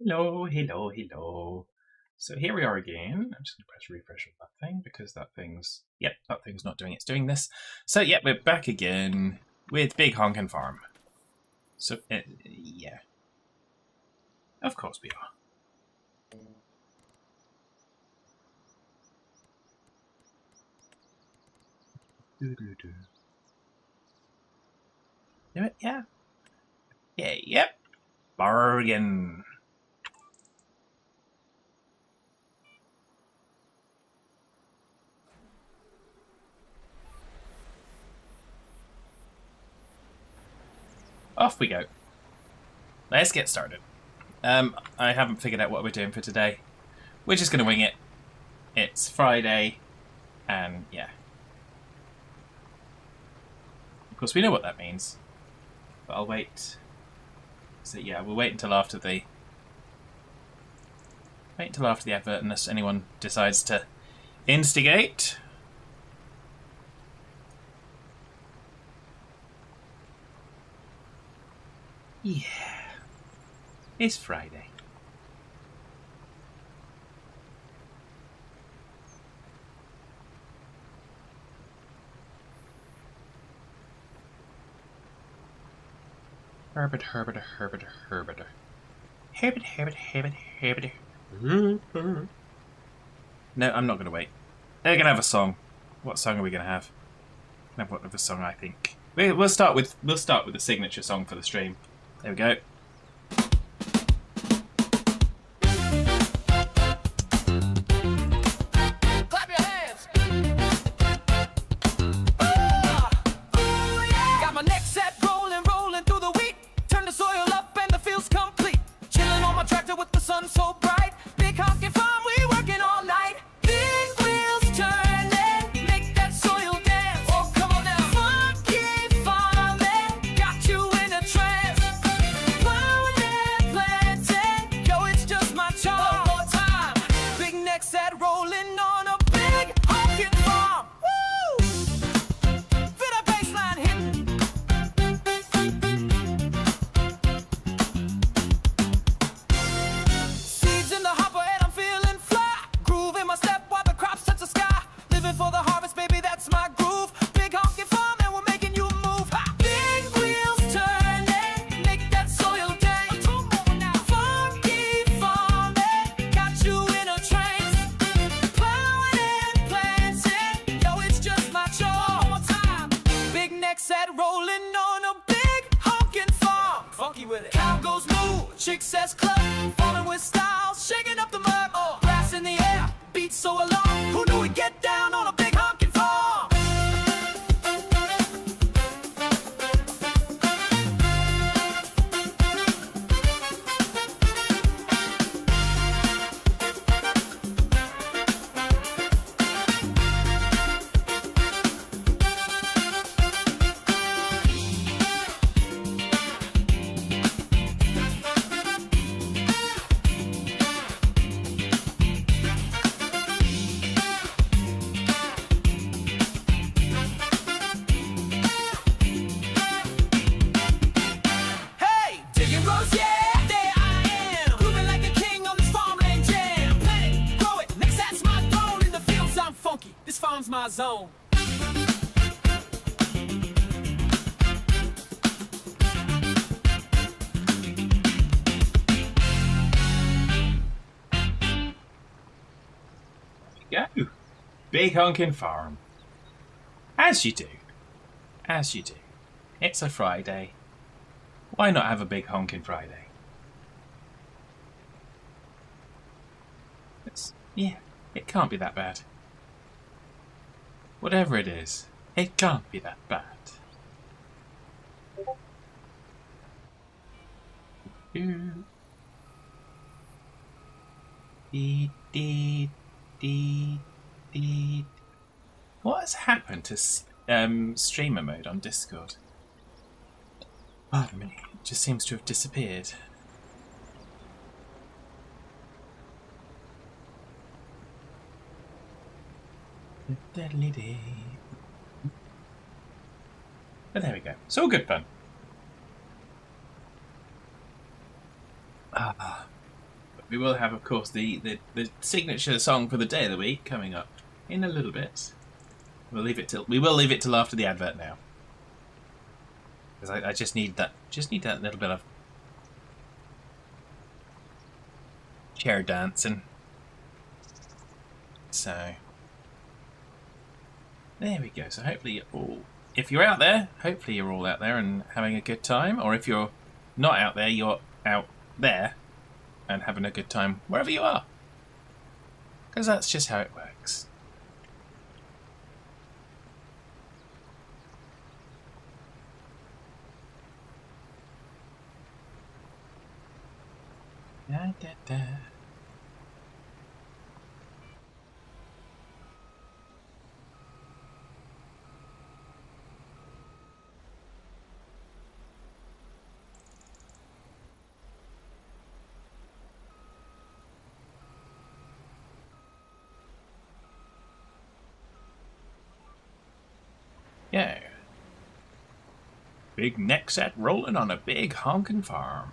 Hello, hello, hello. So here we are again. I'm just going to press refresh on that thing because that thing's... Yep, that thing's not doing it. It's doing this. So, yep, we're back again with Big Honkin Farm. So, yeah. Of course we are. Do. Do it? Yeah. Yeah, yep. Bargain. Off we go. Let's get started. I haven't figured out what we're doing for today. We're just going to wing it. It's Friday, and yeah. Of course, we know what that means. But I'll wait. So yeah, we'll wait until after the advert, unless anyone decides to instigate. Yeah, it's Friday. Herbert. No, I'm not going to wait. They're going to have a song. What song are we going to have? What other song? I think we'll start with the signature song for the stream. There we go. Clap your hands. Got my neck set, rolling through the wheat. Turn the soil up and the field's complete. Chilling on my tractor with the sun so bright. Big honkin' farm, we working all night. Big wheels turning, make that soil dance. Oh, come on now. Funky farming, got you in a trance. Plowing and planting, yo, it's just my charm. One more time. Big neck set, rolling on a big honkin' farm. Woo! Feel that bassline hitting. Seeds in the hopper and I'm feeling fly. Groove in my step while the crops touch the sky. Living for the harvest, baby, that's my groove. Big honkin' farm and we're making you move. Ha! Big wheels turning, make that soil dance. Come on now. Funky farming, got you in a trance. Plowing and planting, yo, it's just my chore. One more time. Big neck set, rolling on a big honkin' farm. Funky with it. Cow goes moo, chick says cluck. Falling with style, shaking up the mud. Grass in the air, beats so along. Who knew we'd get down on a big honkin' farm? Hey, digging rows, yeah, there I am. Grooving like a king on this farmland jam. Plant it, grow it, next that's my throne. In the fields I'm funky, this farm's my zone. Go. Big Honkin Farm. As you do. As you do. It's a Friday. Why not have a Big Honkin Friday? Yeah, it can't be that bad. Whatever it is, it can't be that bad. Dee, dee, dee, dee. What has happened to streamer mode on Discord? Pardon me, it just seems to have disappeared. But there we go. It's all good fun. we will have, of course, the signature song for the day of the week coming up in a little bit. We will leave it till after the advert now, because I just need that little bit of chair dancing. So there we go. So hopefully if you're out there, hopefully you're all out there and having a good time, or if you're not out there, you're out there and having a good time wherever you are, because that's just how it works. Da, da, da. Yeah. Big neck set rolling on a big honkin' farm.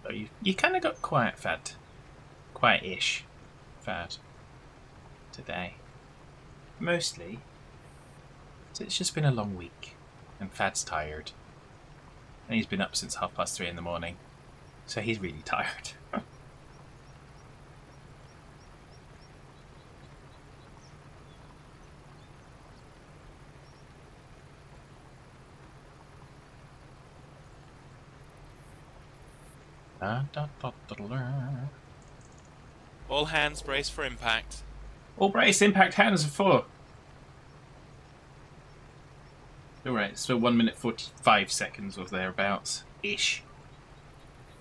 So you kind of got quiet-ish fat today. Mostly. So it's just been a long week, and Fad's tired. And he's been up since 3:30 in the morning, so he's really tired. All hands brace for impact. All brace, impact hands are 4. Alright, so 1 minute 45 seconds or thereabouts ish.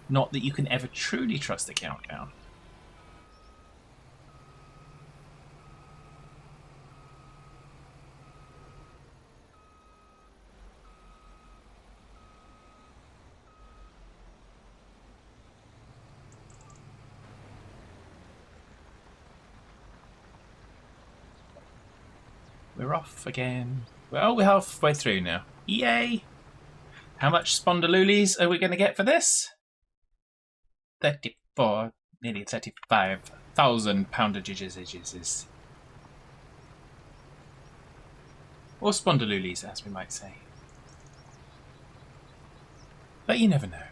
Not that you can ever truly trust the countdown. We're off again. Well, we're halfway through now. Yay! How much spondyloolis are we going to get for this? 34, nearly 35,000 poundages. Or spondyloolis, as we might say. But you never know.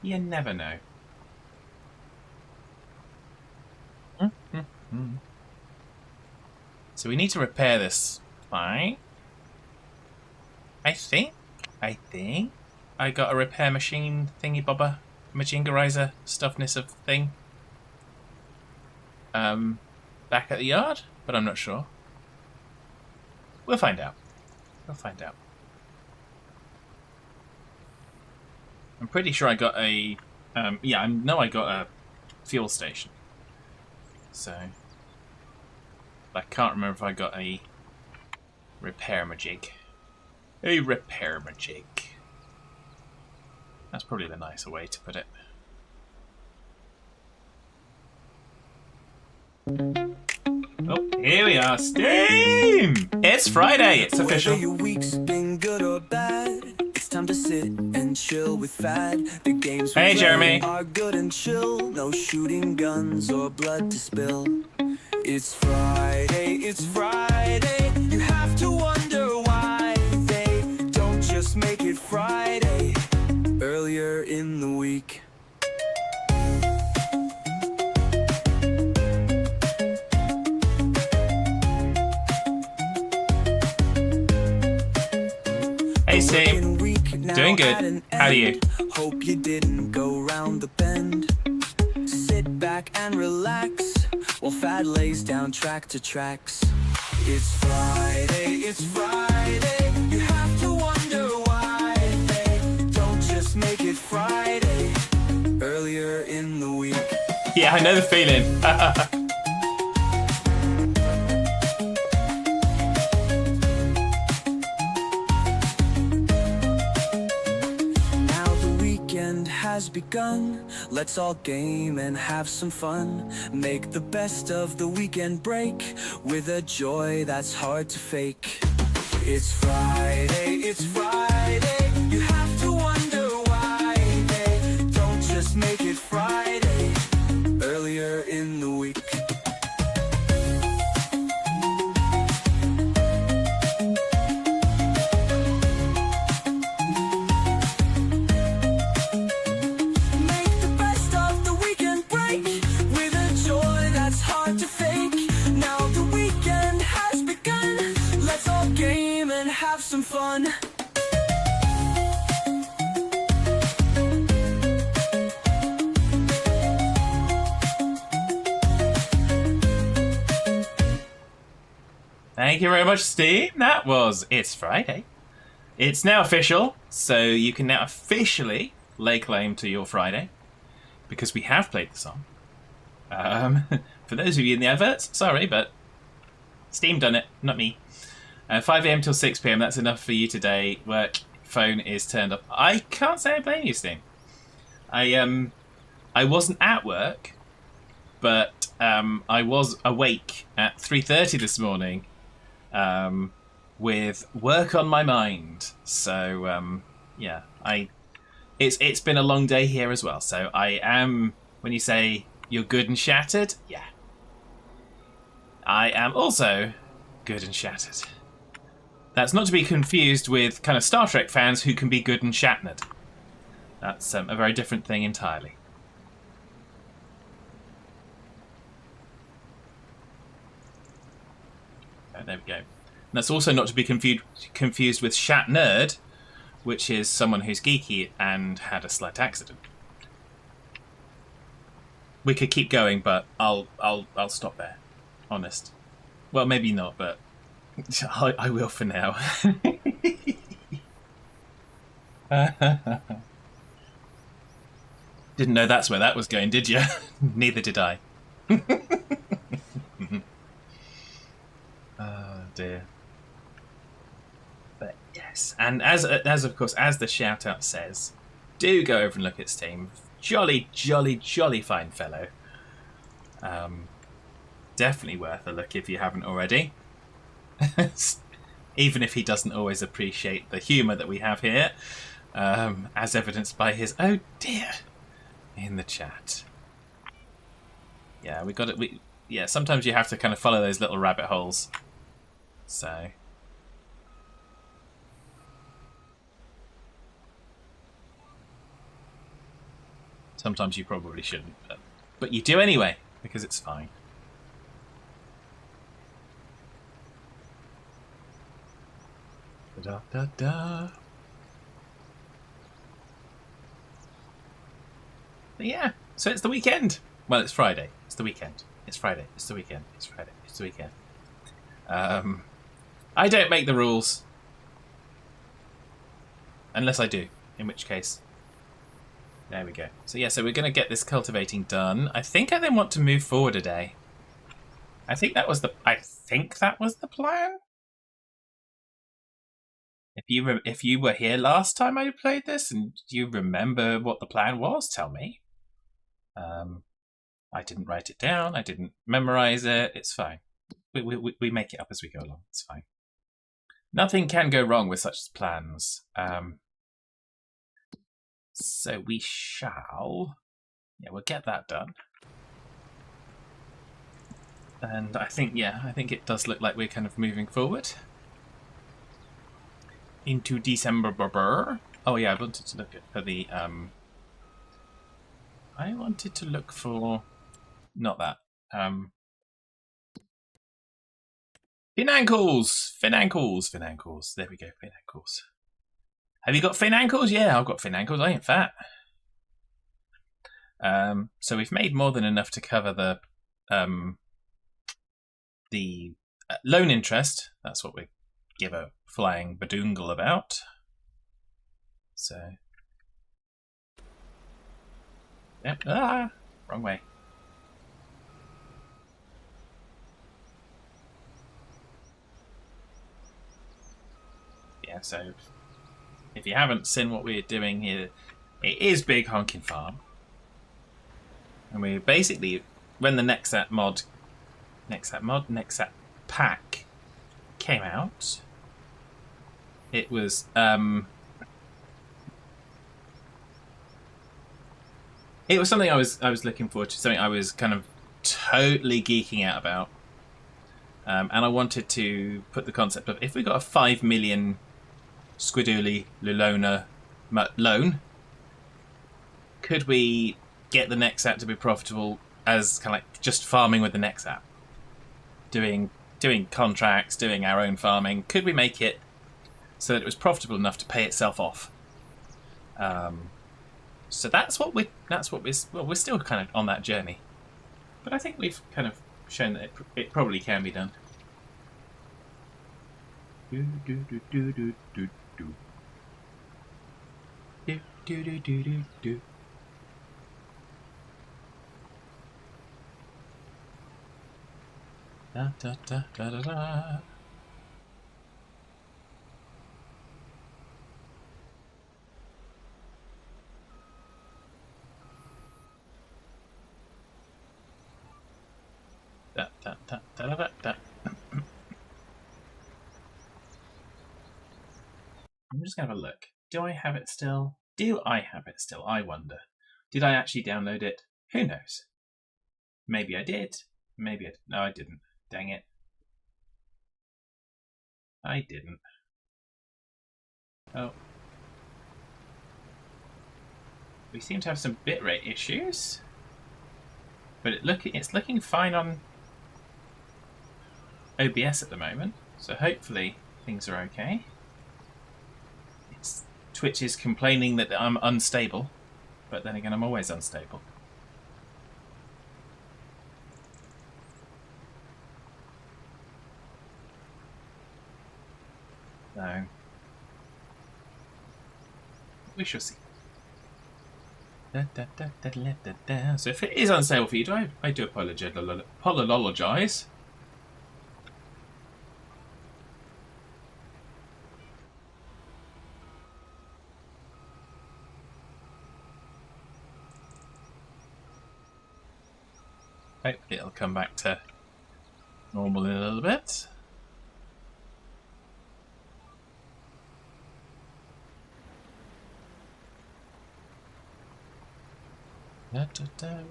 You never know. So we need to repair this fine. I think I got a repair machine thingy bobber, machingerizer stuffness of thing. Back at the yard, but I'm not sure. We'll find out. I'm pretty sure I got a yeah, I know I got a fuel station. So I can't remember if I got a repair majig. A repair majig. That's probably the nicer way to put it. Oh, here we are. Steam! It's Friday. It's official. Whether your week's been good or bad, it's time to sit and chill with Fad. The games we Hey, play Jeremy. are good and chill. No shooting guns or blood to spill. It's Friday, it's Friday. You have to wonder why they don't just make it Friday earlier in the week. Hey, Steve. Doing good. How are you? Hope you didn't go round the bend. Sit back and relax while Fad lays down track to tracks. It's Friday, it's Friday. You have to wonder why they don't just make it Friday earlier in the week. Yeah, I know the feeling. has begun. Let's all game and have some fun. Make the best of the weekend break with a joy that's hard to fake. It's Friday, it's Friday. You have to wonder why they don't just make it Friday earlier in the week. Make the best of the weekend break with a joy that's hard to fake. Now the weekend has begun. Let's all game and have some fun. Thank you very much, Steam. That was It's Friday. It's now official, so you can now officially lay claim to your Friday, because we have played the song. For those of you in the adverts, sorry, but Steam done it, not me. 5 AM till 6 PM, that's enough for you today. Work phone is turned up. I can't say I blame you, Steam. I wasn't at work, but I was awake at 3:30 this morning with work on my mind. So yeah, it's been a long day here as well. So I am, when you say you're good and shattered, yeah, I am also good and shattered. That's not to be confused with kind of Star Trek fans who can be good and shattered. That's a very different thing entirely. There we go. And that's also not to be confused with Shat Nerd, which is someone who's geeky and had a slight accident. We could keep going, but I'll stop there. Honest. Well, maybe not, but I will for now. Didn't know that's where that was going, did you? Neither did I. Oh dear. But yes, and as of course, as the shout out says, do go over and look at Steam. Jolly, jolly, jolly fine fellow. Definitely worth a look if you haven't already. Even if he doesn't always appreciate the humour that we have here, as evidenced by his "oh dear" in the chat. Yeah, we got it. Yeah, sometimes you have to kind of follow those little rabbit holes. So sometimes you probably shouldn't, but you do anyway because it's fine. Da da da. But yeah, so it's the weekend. Well, it's Friday. It's the weekend. It's Friday. It's the weekend. It's Friday. It's the weekend. I don't make the rules. Unless I do, in which case... There we go. So yeah, so we're going to get this cultivating done. I think I then want to move forward a day. I think that was the plan. If you were here last time I played this and you remember what the plan was, tell me. I didn't write it down. I didn't memorize it. It's fine. We make it up as we go along. It's fine. Nothing can go wrong with such plans. So we shall... Yeah, we'll get that done. And I think it does look like we're kind of moving forward. Into December. Oh yeah, I wanted to look for the... I wanted to look for... Not that. Fin ankles! Fin ankles! Fin ankles. There we go, fin ankles. Have you got fin ankles? Yeah, I've got fin ankles. I ain't fat. So we've made more than enough to cover the loan interest. That's what we give a flying badoongle about. So... Yep. Ah! Wrong way. Yeah, so if you haven't seen what we're doing here It is Big Honkin Farm. And we basically, when the Nexat pack came out, it was something I was looking forward to, something I was kind of totally geeking out about. And I wanted to put the concept of, if we got a 5 million Squiduli Lulona loan, could we get the Nexat to be profitable as kind of like just farming with the Nexat? Doing contracts, doing our own farming. Could we make it so that it was profitable enough to pay itself off? So we're still kind of on that journey. But I think we've kind of shown that it probably can be done. Do do do do do do do. Do do do do do do. Da da da da da da. Da da da da da da. I'm just gonna have a look. Do I have it still? Do I have it still? I wonder. Did I actually download it? Who knows? Maybe I did. Maybe no, I didn't. Dang it. I didn't. Oh. We seem to have some bitrate issues. But it's looking fine on OBS at the moment. So hopefully things are okay. Twitch is complaining that I'm unstable. But then again, I'm always unstable. No. We shall see. So if it is unstable for you, I do apologise. Hopefully it'll come back to normal in a little bit.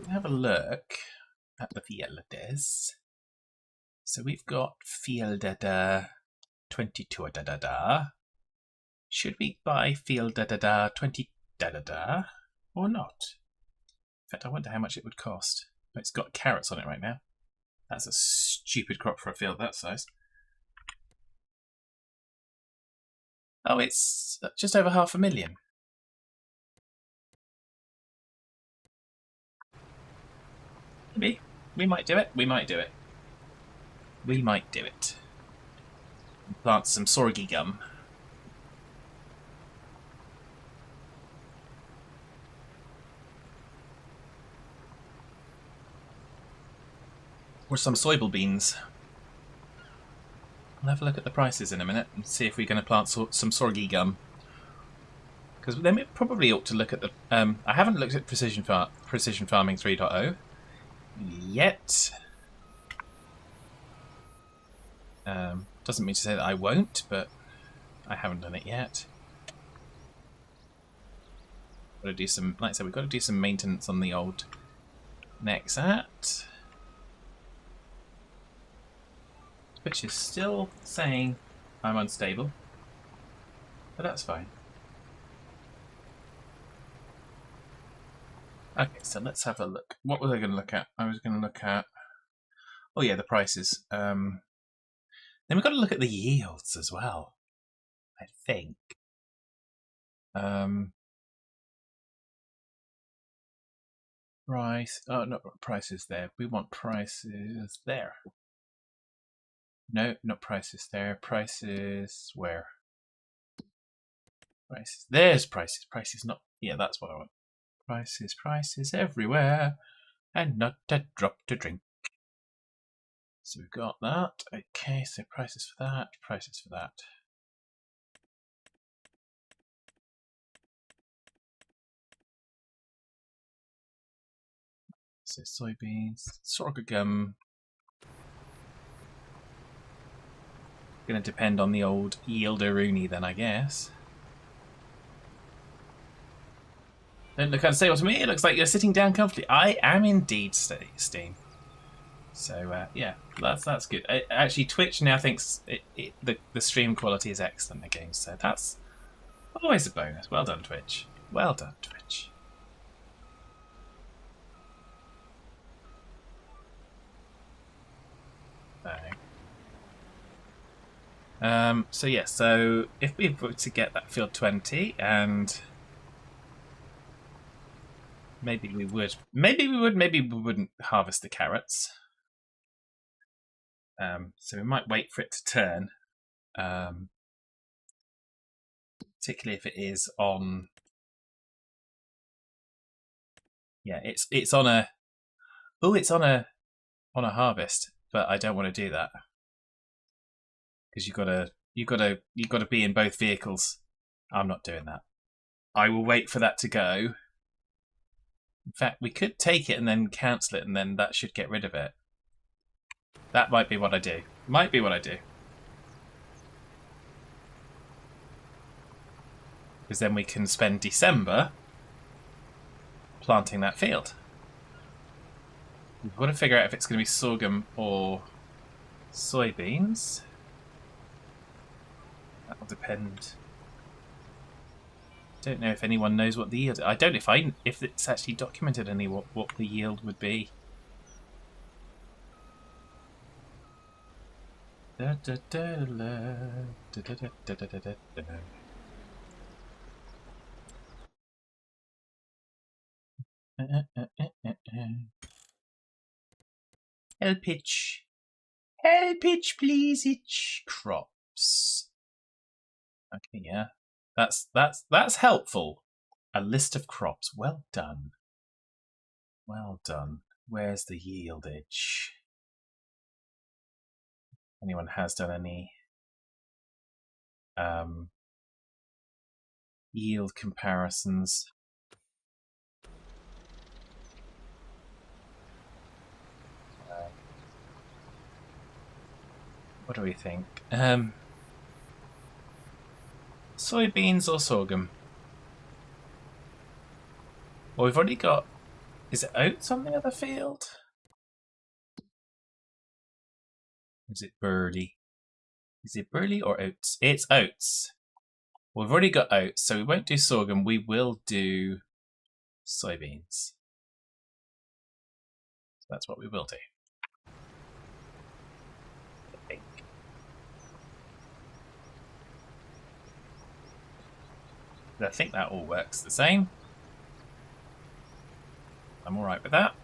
Have a look at the fields. So we've got field 22 Should we buy field 20 or not? In fact, I wonder how much it would cost. Oh, it's got carrots on it right now. That's a stupid crop for a field that size. Oh, it's just over 500,000. Maybe. We might do it. We might do it. We might do it. Plant some sorghum gum. Or some soybean beans. I'll have a look at the prices in a minute and see if we're going to plant some sorghum gum. Because then we probably ought to look at the... I haven't looked at Precision Farming 3.0 yet. Doesn't mean to say that I won't, but I haven't done it yet. Got to do some, like I said, we've got to do some maintenance on the old Nexat, which is still saying I'm unstable, but that's fine. Okay, so let's have a look. What was I going to look at? I was going to look at, oh yeah, the prices. Then we've got to look at the yields as well, I think. Price, oh no, prices there. We want prices there. No, not prices there. Prices where? Prices. There's prices. Prices not. Yeah, that's what I want. Prices everywhere, and not a drop to drink. So we've got that. Okay, so prices for that. Prices for that. So soybeans, sorghum. Going to depend on the old yielderoonie then, I guess. Don't look and say what to me. It looks like you're sitting down comfortably. I am indeed, Steen. So yeah, that's good. Actually, Twitch now thinks the stream quality is excellent again, so that's always a bonus. Well done, Twitch. Well done, Twitch. So yeah, so if we were to get that field 20, and maybe we wouldn't harvest the carrots. So we might wait for it to turn, particularly if it is on. Yeah, it's on a. Oh, it's on a harvest, but I don't want to do that because you gotta be in both vehicles. I'm not doing that. I will wait for that to go. In fact, we could take it and then cancel it, and then that should get rid of it. That might be what I do. Might be what I do. Because then we can spend December planting that field. We've got to figure out if it's going to be sorghum or soybeans. That'll depend. Don't know if anyone knows what the yield. I don't know if it's actually documented any what the yield would be. Help itch. Help itch, please itch. Crops. Okay, yeah. That's helpful. A list of crops. Well done. Well done. Where's the yieldage? Anyone has done any yield comparisons? What do we think? Soybeans or sorghum? Well, we've already got... Is it oats on the other field? Is it barley? Is it barley or oats? It's oats. Well, we've already got oats, so we won't do sorghum. We will do soybeans. So that's what we will do. I think that all works the same. I'm alright with that.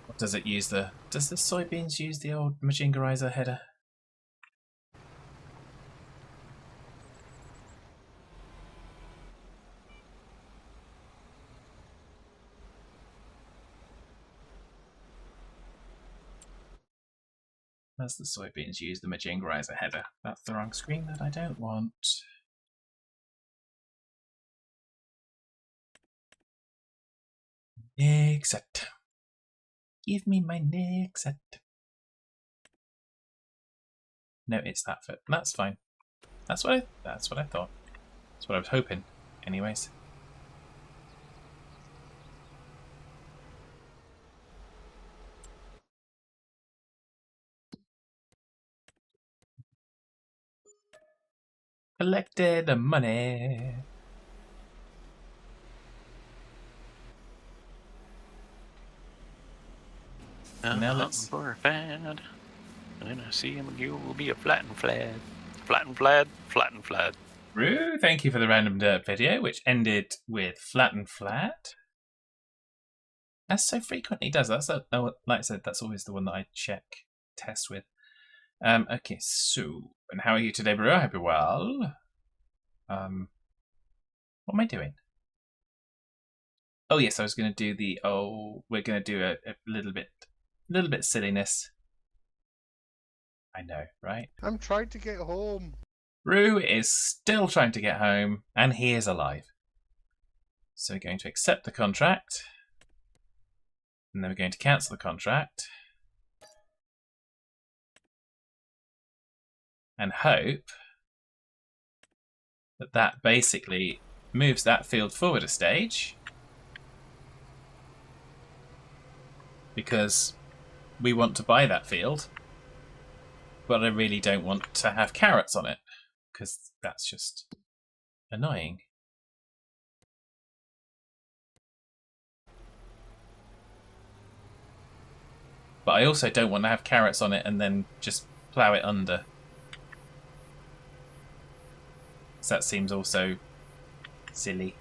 What does it use the... Does the soybeans use the old Majingarizer header? Does the soybeans use the Majingarizer header? That's the wrong screen that I don't want. Next set. Give me my next set. No, it's that foot. That's fine. That's what I thought. That's what I was hoping. Anyways. Collected the money. Now let's... For a fad. And I see him, you will be a flat and flat. Flat and flat, flat and flat. Rue, thank you for the random dirt video, which ended with flat and flat. As so frequently does. That's like I said, that's always the one that I test with. Okay, so, and how are you today, bro? I hope you're well. What am I doing? Oh yes, I was going to do the. Oh, we're going to do a little bit silliness. I know, right? I'm trying to get home. Rue is still trying to get home, and he is alive. So we're going to accept the contract, and then we're going to cancel the contract, and hope that that basically moves that field forward a stage, because we want to buy that field, but I really don't want to have carrots on it, because that's just annoying. But I also don't want to have carrots on it and then just plough it under. So that seems also silly.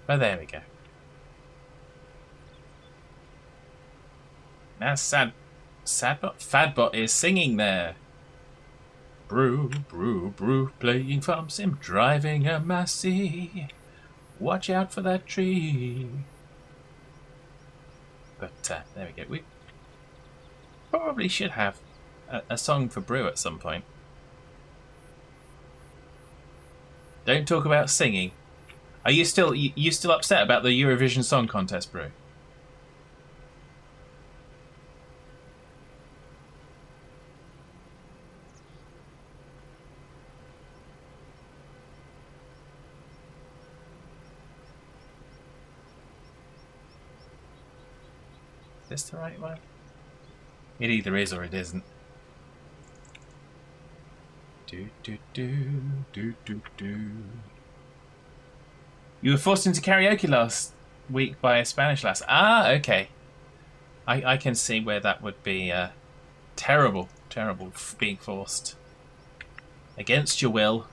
But there we go. Now Fadbot is singing there. Brew, brew, brew, playing farm sim, driving a Massey. Watch out for that tree. But there we go. We probably should have a song for Brew at some point. Don't talk about singing. Are you still upset about the Eurovision Song Contest, Brew? Is this the right one? It either is or it isn't. Do do do do do do. You were forced into karaoke last week by a Spanish lass. Ah, okay. I can see where that would be terrible, terrible being forced against your will.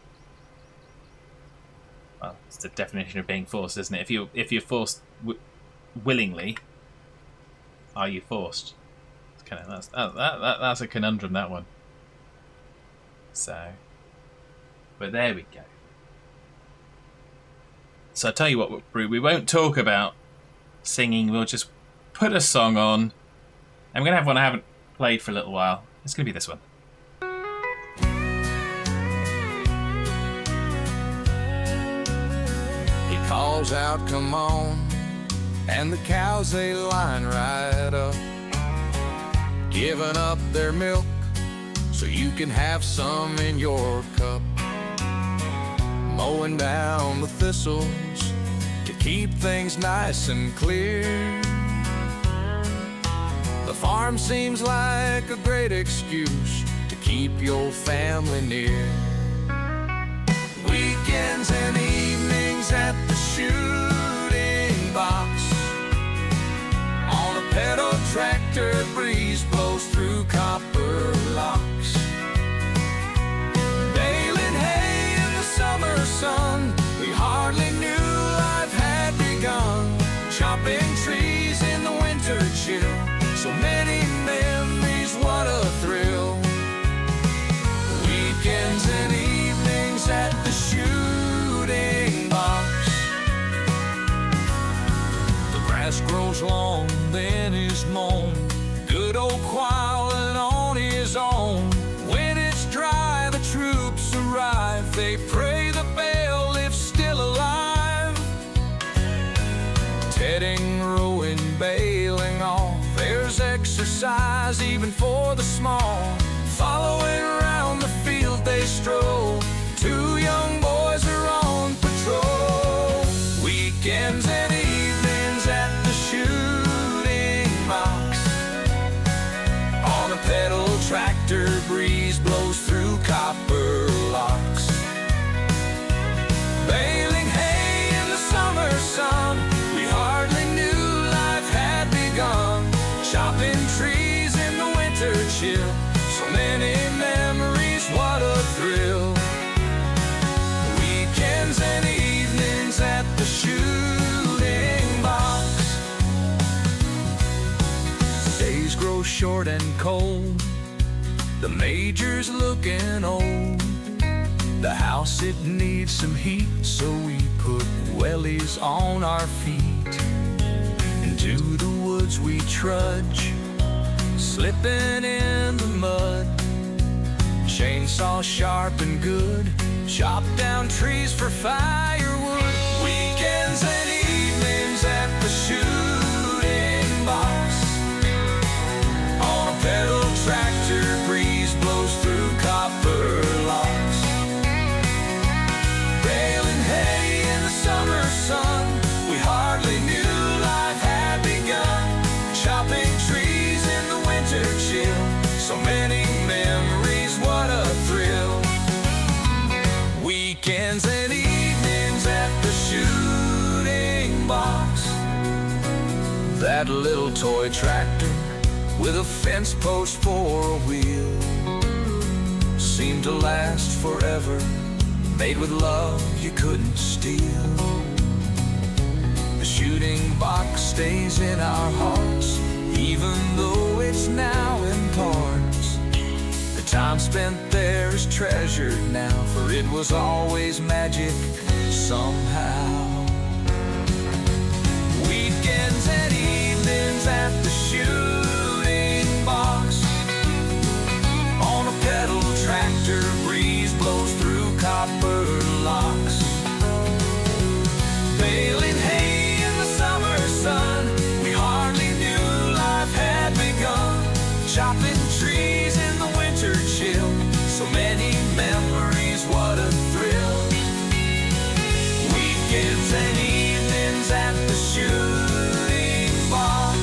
Well, it's the definition of being forced, isn't it? If you're forced willingly, are you forced? It's kind of that's a conundrum, that one. So, but there we go. So I tell you what, Brew, we won't talk about singing. We'll just put a song on. I'm going to have one I haven't played for a little while. It's going to be this one. He calls out, come on, and the cows, they line right up, giving up their milk so you can have some in your cup. Mowing down the thistles to keep things nice and clear. The farm seems like a great excuse to keep your family near. Weekends and evenings at the shooting box, on a pedal tractor, breeze blows through copper locks. Baling hay in the summer sun, we hardly knew life had begun. Chopping trees in the winter chill, so many memories, what a thrill. Weekends and evenings at the shooting box. The grass grows long, then is mown. Good old Quillen on his own. When it's dry, the troops arrive. They pray the bailiff's still alive. Tedding, rowing, bailing off. There's exercise even for the small. Following around the field they stroll. Two young boys are on patrol. Weekends and evenings at the shooting box, on a pedal tractor, breeze blows through copper locks. Baling hay in the summer sun, we hardly knew life had begun. Chopping trees in the winter chill, so many memories, what a thrill. Weekends and evenings at the shooting box. Days grow short and cold, the major's looking old. The house, it needs some heat, so we put wellies on our feet. Into the woods we trudge, slipping in the mud. Chainsaw sharp and good, chop down trees for firewood. Weekends and evenings at the shooting box. On a pedal tractor, breeze blows through copper locks. Baling hay in the summer sun, we hardly knew life had begun. Chopping trees in the winter chill, so many memories, what a thrill. Weekends and evenings at the shooting box. That little toy tractor with a fence post for a wheel seemed to last forever, made with love you couldn't steal. The shooting box stays in our hearts, even though it's now in parts. The time spent there is treasured now, for it was always magic somehow. Weekends and evenings at the shooting box. On a pedal tractor, breeze blows through copper locks. Baling hay in the summer sun, we hardly knew life had begun. Chopping trees in the winter chill, so many memories, what a thrill. Weekends and evenings at the shooting box.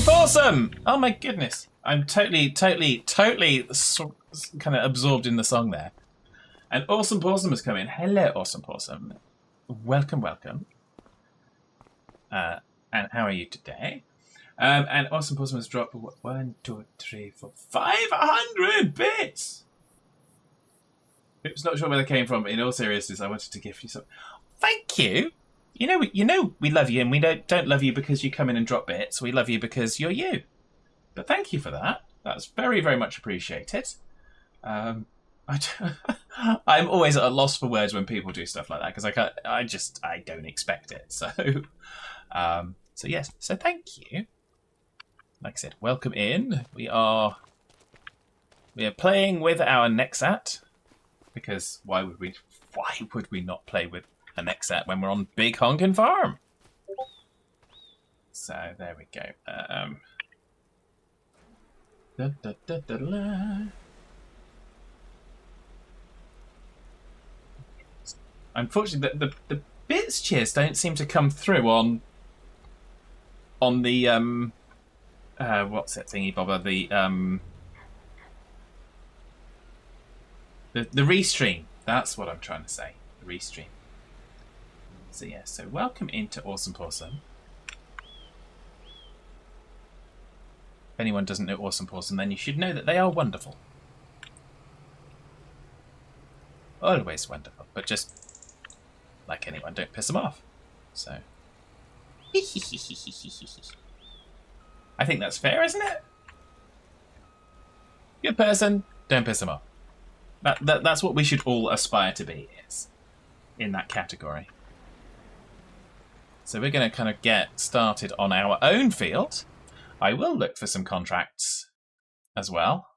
Awesome! Oh my goodness. I'm totally kind of absorbed in the song there. And Awesome Possum has come in. Hello, Awesome Possum. Welcome. And how are you today? And Awesome Possum has dropped 1, 2, 3, 4, 500 bits! Oops, not sure where they came from. In all seriousness, I wanted to give you some. Thank you! You know we love you, and we don't love you because you come in and drop bits. We love you because you're you. But thank you for that. That's very, very much appreciated. I'm always at a loss for words when people do stuff like that, because I don't expect it. So yes. So thank you. Like I said, welcome in. We are playing with our Nexat, because why would we not play with a Nexat when we're on Big Honkin Farm? So there we go. Unfortunately, the bits cheers don't seem to come through on the what's that thingy bobber, the restream. That's what I'm trying to say. The restream. So yeah, so welcome into Awesome Possum. If anyone doesn't know Awesome Possum, then you should know that they are wonderful. Always wonderful, but just like anyone, don't piss them off. So I think that's fair, isn't it? Good person, don't piss them off. That's what we should all aspire to be, is in that category. So we're going to kind of get started on our own field. I will look for some contracts as well,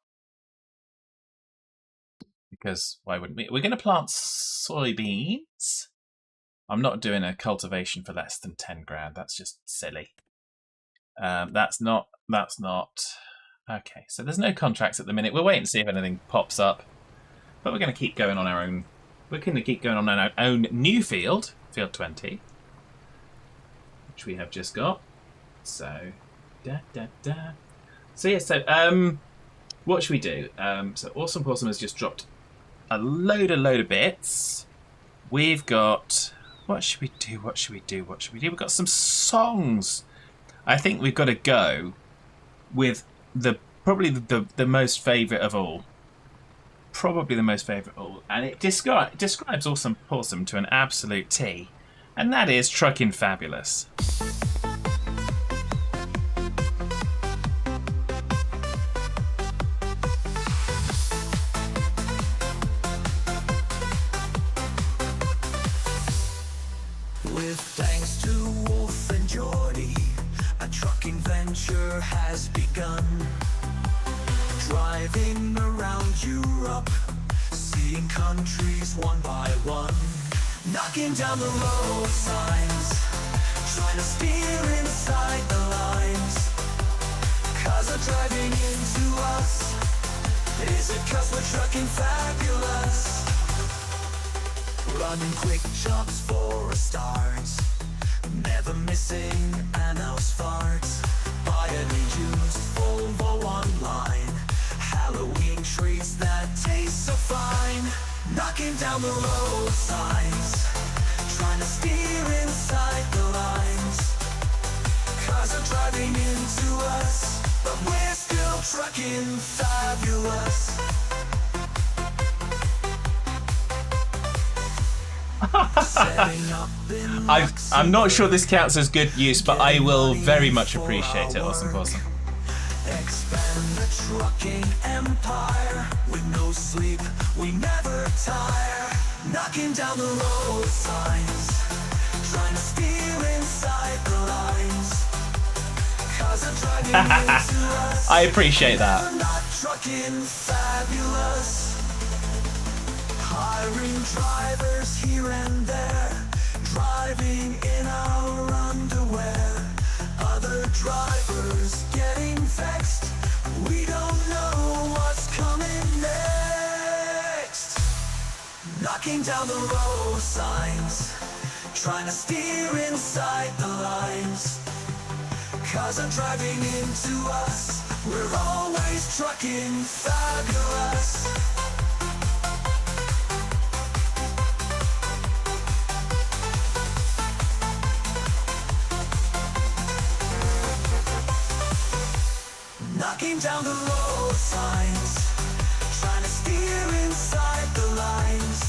because why wouldn't we? We're going to plant soybeans. I'm not doing a cultivation for less than 10 grand. That's just silly. That's not. Okay, so there's no contracts at the minute. We'll wait and see if anything pops up. But we're going to keep going on our own. We're going to keep going on our own new field, field 20, which we have just got. So, So yeah. So what should we do? So Awesome Possum has just dropped a load of bits. We've got. What should we do? We've got some songs. I think we've got to go with probably the most favourite of all. And it describes Awesome Possum to an absolute T, and that is Truckin' Fabulous. With thanks to Wolf and Geordie, a trucking venture adventure has begun. Driving around Europe, seeing countries one by one. Knocking down the road signs, trying to steer inside the lines. Cars are driving into us. Is it 'cause we're trucking fabulous? Running quick jumps for a start, never missing an house fart. Buy any used Volvo online, Halloween treats that taste so fine. Knocking down the road signs, trying to steer inside the lines. Cars are driving into us, but we're still trucking fabulous. I'm not sure this counts as good use, but I will very much appreciate it. Awesome, awesome. Expand the trucking empire. With no sleep, we never tire. Knocking down the road signs, trying to steer inside the lines. Cars are driving into us. I appreciate that. We're not trucking fabulous. Hiring drivers here and there, driving in our underwear. Other drivers getting vexed, we don't know what's coming next. Knocking down the road signs, trying to steer inside the lines. Cars are driving into us, we're always trucking fabulous. Knocking down the road signs, trying to steer inside the lines.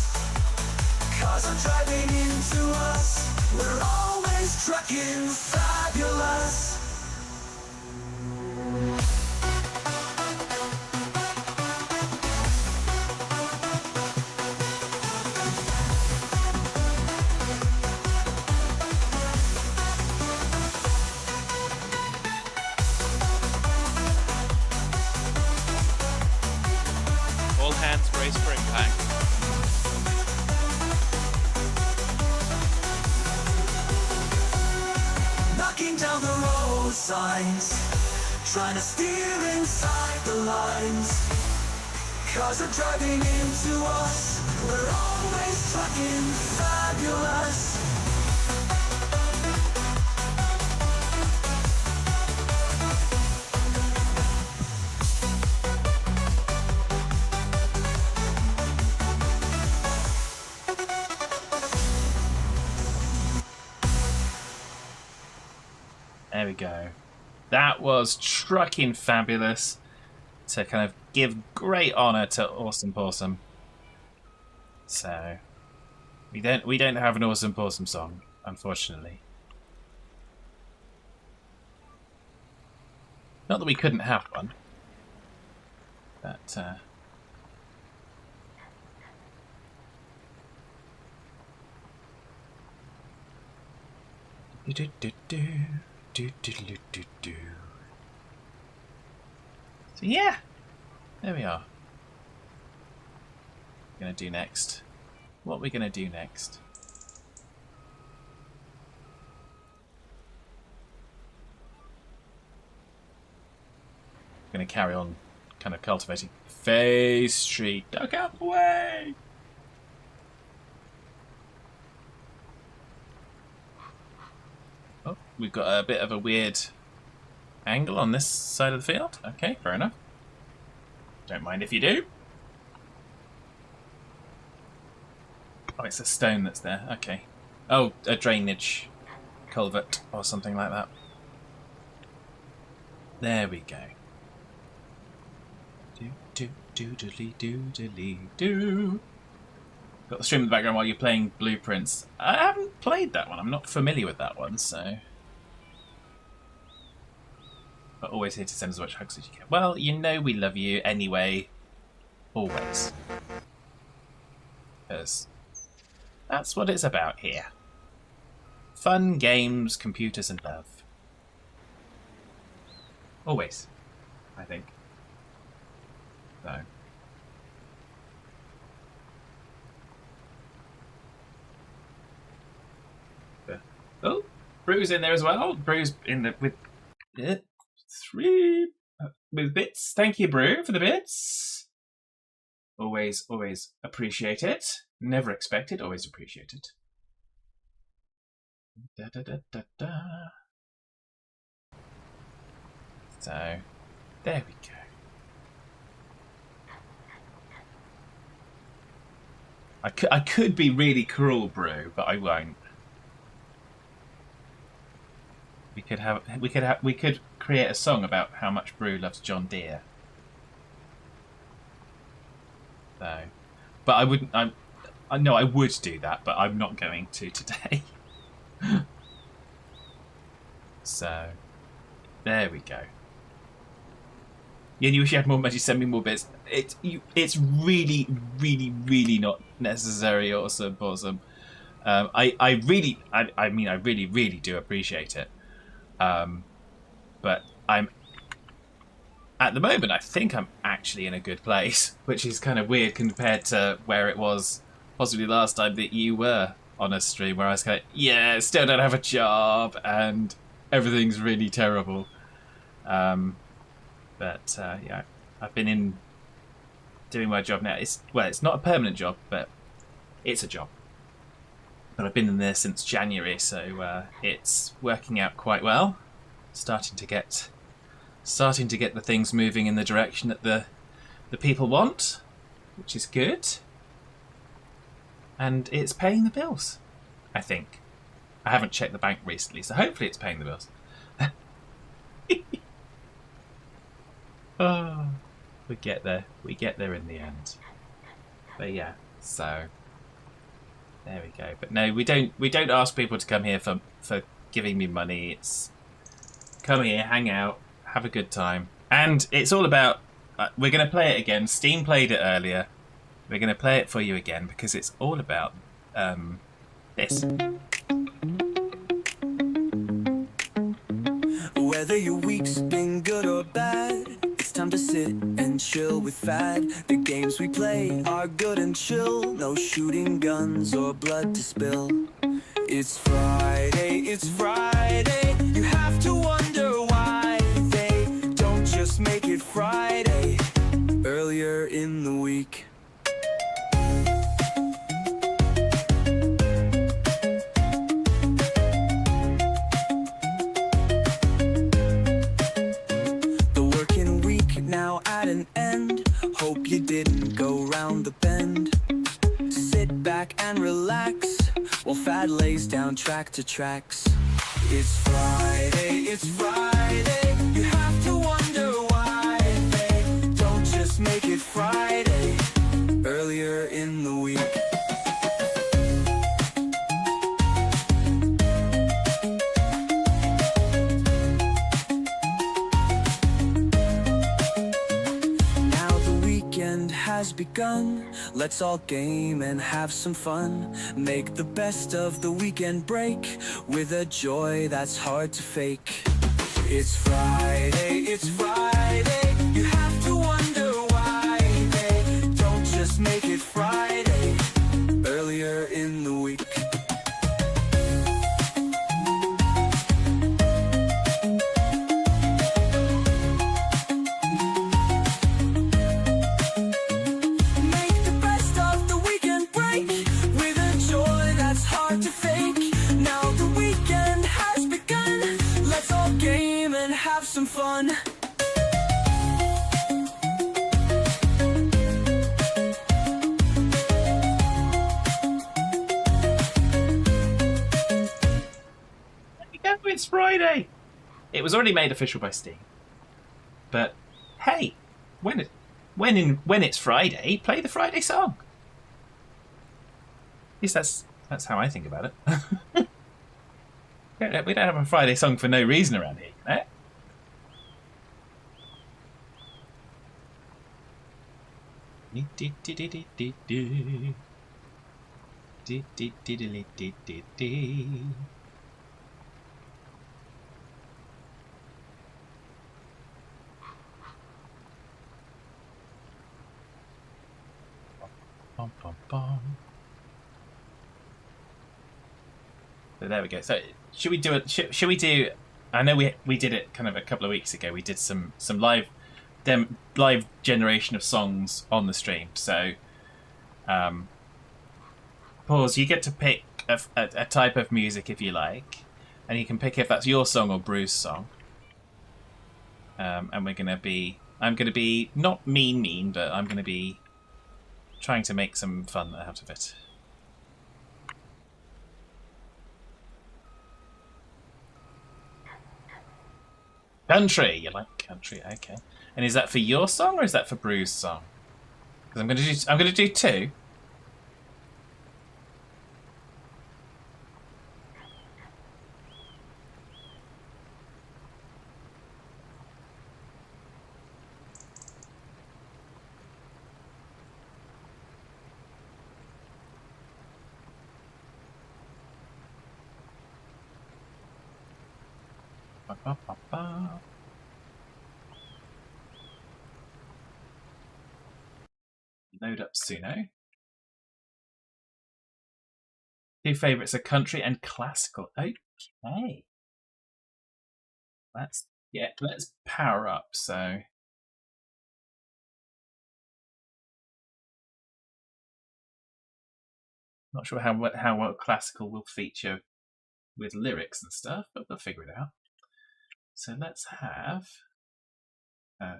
Cars are driving into us, we're always trucking fabulous. All hands brace for impact. Knocking down the road signs, trying to steer inside the lines. Cars are driving into us, we're always trucking fabulous. There we go. That was trucking fabulous. To kind of give great honour to Awesome Possum. So we don't have an Awesome Possum song, unfortunately. Not that we couldn't have one, but do do do do. Do, do, do, do, do. So yeah, there we are. Gonna do next. What are we gonna do next? Gonna carry on, kind of cultivating Face Street. Duck out the way. Oh, we've got a bit of a weird angle on this side of the field. Okay, fair enough. Don't mind if you do. Oh, it's a stone that's there. Okay. Oh, a drainage culvert or something like that. There we go. Do do do doodly do doodly do. Got the stream in the background while you're playing Blueprints. I haven't played that one. I'm not familiar with that one, so. But always here to send as much hugs as you can. Well, you know we love you anyway. Always. Because that's what it's about here. Fun, games, computers, and love. Always, I think. So. Oh, Brew's in there as well. Brew's in the with 3 with bits. Thank you, Brew, for the bits. Always appreciate it. Never expected, always appreciated. Da, da, da, da, da. So, there we go. I could be really cruel, Brew, but I won't. We could create a song about how much Brew loves John Deere. So, but I wouldn't. I know I would do that, but I'm not going to today. So, there we go. Yeah, you wish you had more money. Send me more bits. It's really not necessary. Awesome. I really do appreciate it. But I'm at the moment. I think I'm actually in a good place, which is kind of weird compared to where it was possibly last time that you were on a stream, where I was kind of still don't have a job and everything's really terrible. But I've been in doing my job now. It's not a permanent job, but it's a job. But I've been in there since January, so it's working out quite well. Starting to get the things moving in the direction that the people want, which is good. And it's paying the bills, I think. I haven't checked the bank recently, so hopefully it's paying the bills. Oh, we get there. We get there in the end. But yeah, so there we go. But no, we don't ask people to come here for giving me money. It's come here, hang out, have a good time. And it's all about we're going to play it again. Steam played it earlier. We're going to play it for you again because it's all about this. Whether your week's been good or bad, it's time to sit and chill with Fad. The games we play are good and chill, no shooting guns or blood to spill. It's Friday, you have to wonder why they don't just make it Friday earlier in the week. Hope you didn't go round the bend. Sit back and relax while Fad lays down track to tracks. It's Friday, you have to wonder why they don't just make it Friday earlier in the week. Has begun. Let's all game and have some fun. Make the best of the weekend break with a joy that's hard to fake. It's Friday, you have to wonder why they don't just make it Friday earlier in the week. Some fun. It's Friday. It was already made official by Steam. But hey, when it's Friday, play the Friday song. At least that's how I think about it. We don't have a Friday song for no reason around here, you know? So there we go. So should we do it? Should we do? I know we did it kind of a couple of weeks ago. We did some live live generation of songs on the stream. So, Pause. You get to pick a type of music if you like, and you can pick if that's your song or Bruce's song. And I'm gonna be not mean, but I'm gonna be trying to make some fun out of it. Country, you like country? Okay. And is that for your song or is that for Bruce's song? Because I'm gonna do two. Ba, ba, ba, ba. Load up Suno. Two favourites are country and classical. Okay. Let's power up. So not sure how well classical will feature with lyrics and stuff, but we'll figure it out. So let's have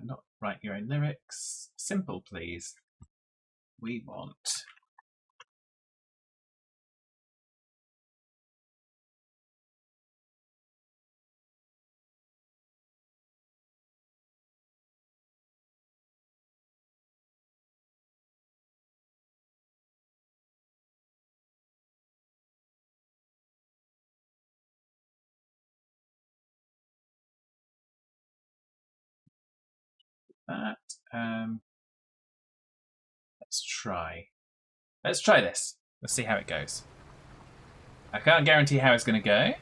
not write your own lyrics. Simple, please. We want that. Let's try this. Let's see how it goes. I can't guarantee how it's going to go.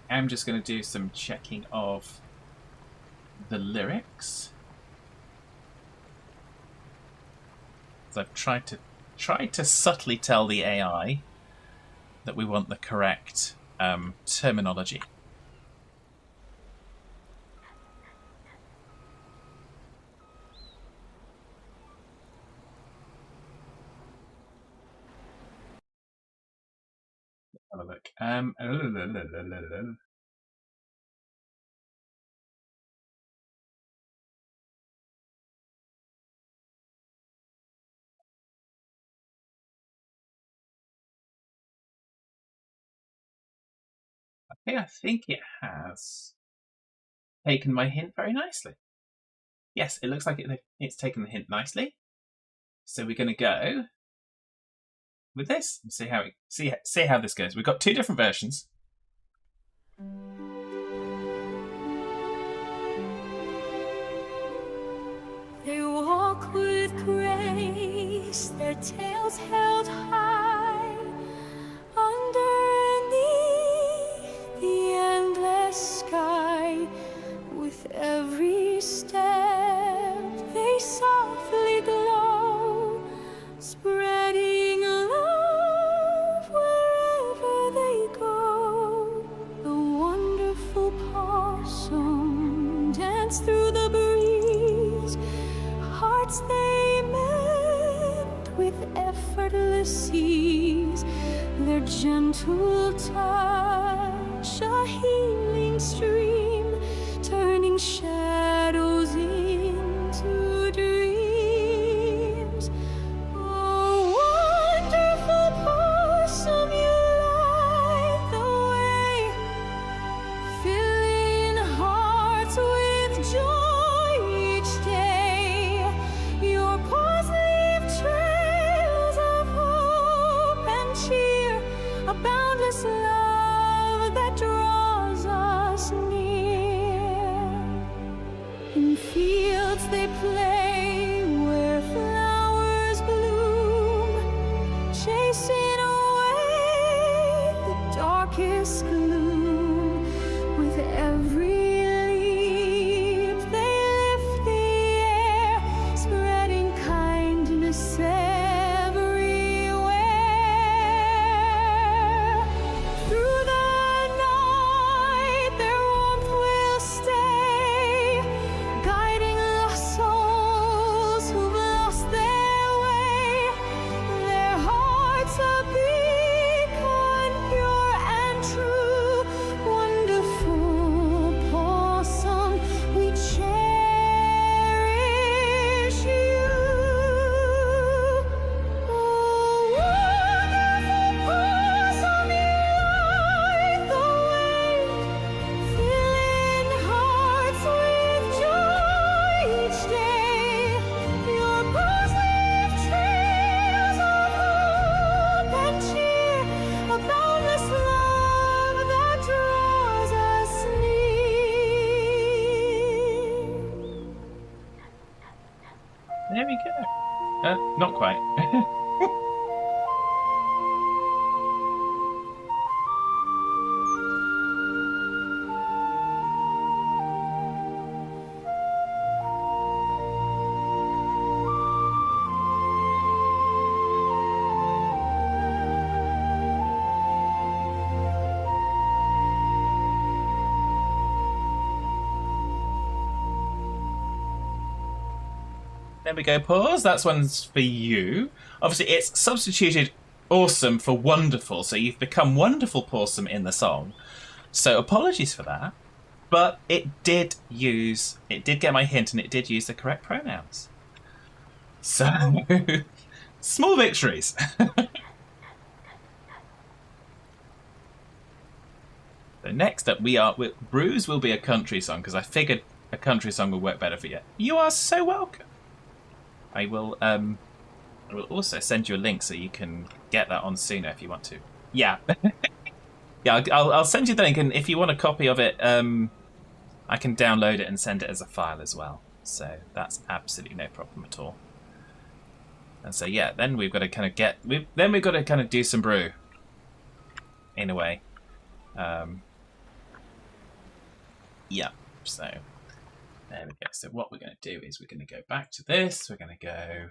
I'm just going to do some checking of the lyrics. So I've tried to subtly tell the AI that we want the correct terminology. Have a look. Okay, I think it has taken my hint very nicely. Yes, it looks like it's taken the hint nicely. So we're going to go with this and see how this goes. We've got two different versions. They walk with grace, their tails held high, underneath the endless sky. With every step, they softly glow, spreading love wherever they go. The wonderful possum dance through the breeze, hearts they mend with effortless ease. Their gentle touch, a healing stream, turning shadows into dreams. Oh, wonderful possum, you light the way, filling hearts with joy each day. Your paws leave trails of hope and cheer, a boundless love that draws us near. In fields they play where flowers bloom, chasing away the darkest gloom. With every leap they lift the air, There we go. Not quite. There we go, pause. That's one's for you. Obviously, it's substituted awesome for wonderful, so you've become wonderful Pawsome in the song. So apologies for that. But it did get my hint, and it did use the correct pronouns. So, small victories. So next up, Bruise will be a country song, because I figured a country song would work better for you. You are so welcome. I will also send you a link so you can get that on sooner if you want to. Yeah. Yeah, I'll send you the link, and if you want a copy of it, I can download it and send it as a file as well. So that's absolutely no problem at all. And so yeah, then we've got to kind of do some brew. In a way. Yeah, so there we go. So what we're going to do is we're going to go back to this. We're going to go...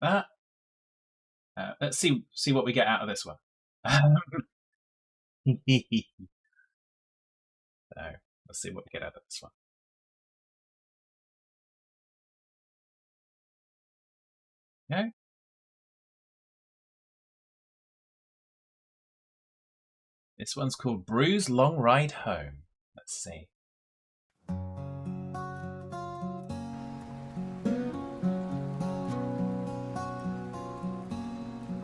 that. Let's see what we get out of this one. So let's see what we get out of this one. Okay. This one's called Bruise Long Ride Home. Let's see.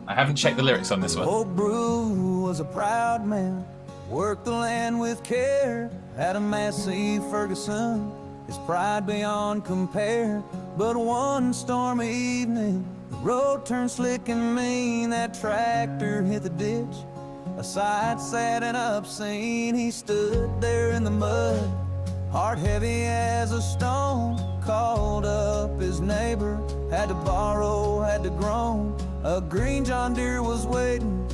I haven't checked the lyrics on this one. Old Brew was a proud man, worked the land with care, had a Massey Ferguson, his pride beyond compare. But one stormy evening, the road turned slick and mean, that tractor hit the ditch. A sight sad and obscene, he stood there in the mud, heart heavy as a stone, called up his neighbor, had to borrow, had to groan. A green John Deere was waiting,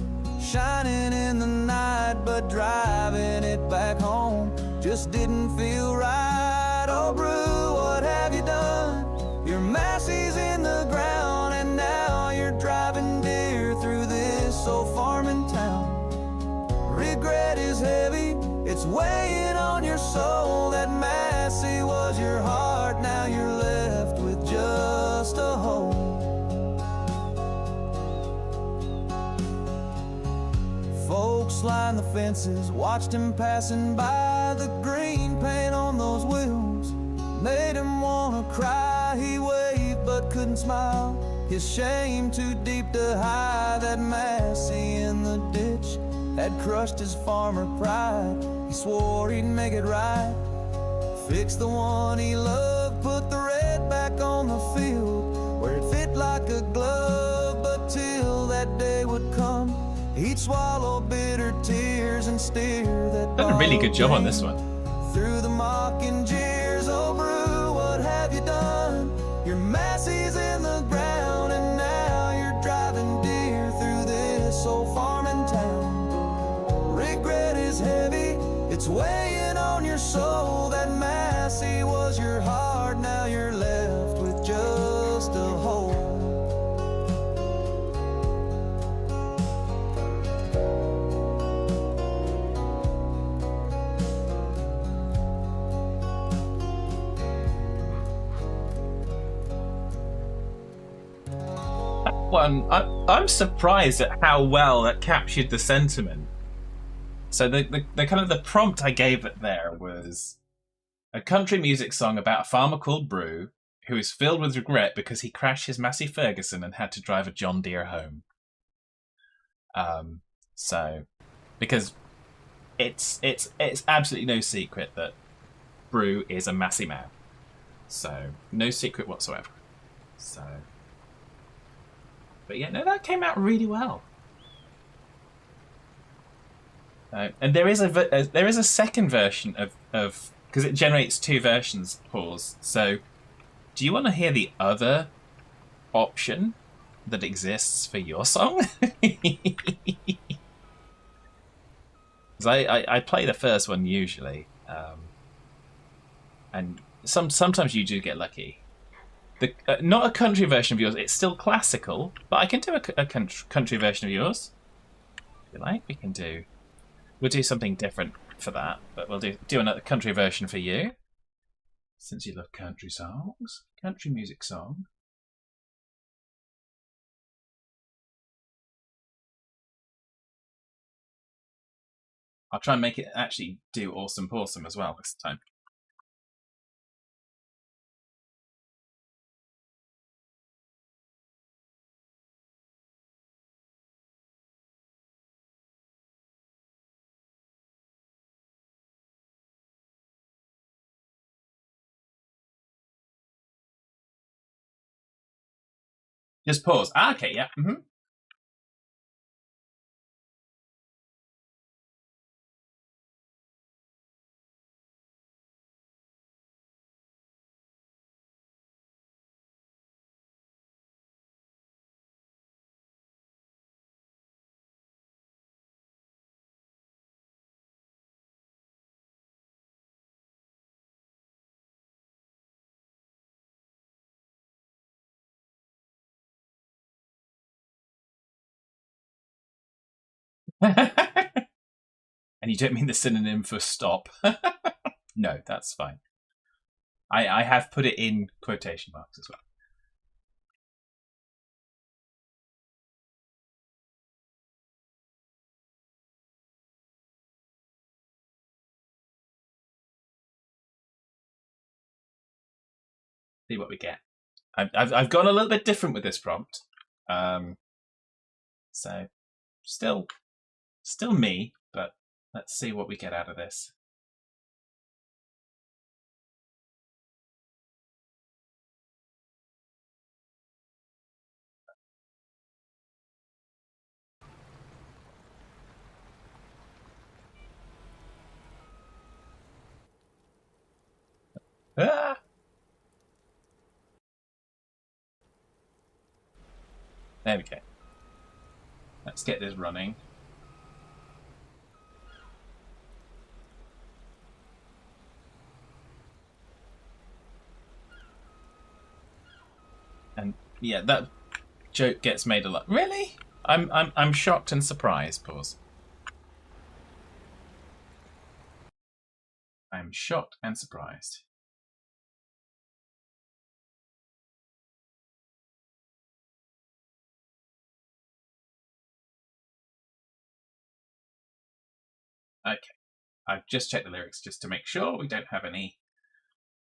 shining in the night, but driving it back home just didn't feel right. Oh, Brew, what have you done? Your Massey's in the ground, and now you're driving deer through this old farming town. Regret is heavy, it's weighing on your soul. That Massey was your heart, now you're left with just a hole. Folks lined the fences, watched him passing by. The green paint on those wheels made him wanna cry. He waved but couldn't smile, his shame too deep to hide. That Massey in the ditch had crushed his farmer pride. He swore he'd make it right, fix the one he loved, put the red back on the field where it fit like a glove. But till that day would come, he'd swallow bitter tears and steer that Done a really good job on this one. through the mocking jeers. Oh, Brew, what have you done? Your Massey's in the ground, and now you're driving deer through this old farming town. Regret is heavy, it's weighing on your soul. That Massey was your heart, now you're left with just a hole. One, I'm surprised at how well that captured the sentiment. So the kind of the prompt I gave it there was a country music song about a farmer called Brew who is filled with regret because he crashed his Massey Ferguson and had to drive a John Deere home. So because it's absolutely no secret that Brew is a Massey man. So no secret whatsoever. So, but yeah, no, that came out really well. And there is a second version of because it generates two versions. Pause. So, do you want to hear the other option that exists for your song? Because I play the first one usually, and sometimes you do get lucky. Not a country version of yours. It's still classical, but I can do a country version of yours. If you like, we'll do something different for that, but we'll do another country version for you. Since you love country songs, country music song. I'll try and make it actually do Awesome Pawsome as well this time. Just pause. Okay, yeah. Mm-hmm. And you don't mean the synonym for stop? No, that's fine. I have put it in quotation marks as well. See what we get. I've gone a little bit different with this prompt. So still me, but let's see what we get out of this. Ah! There we go. Let's get this running. And yeah, that joke gets made a lot. Really? I'm shocked and surprised. Pause. I'm shocked and surprised. Okay, I've just checked the lyrics just to make sure we don't have any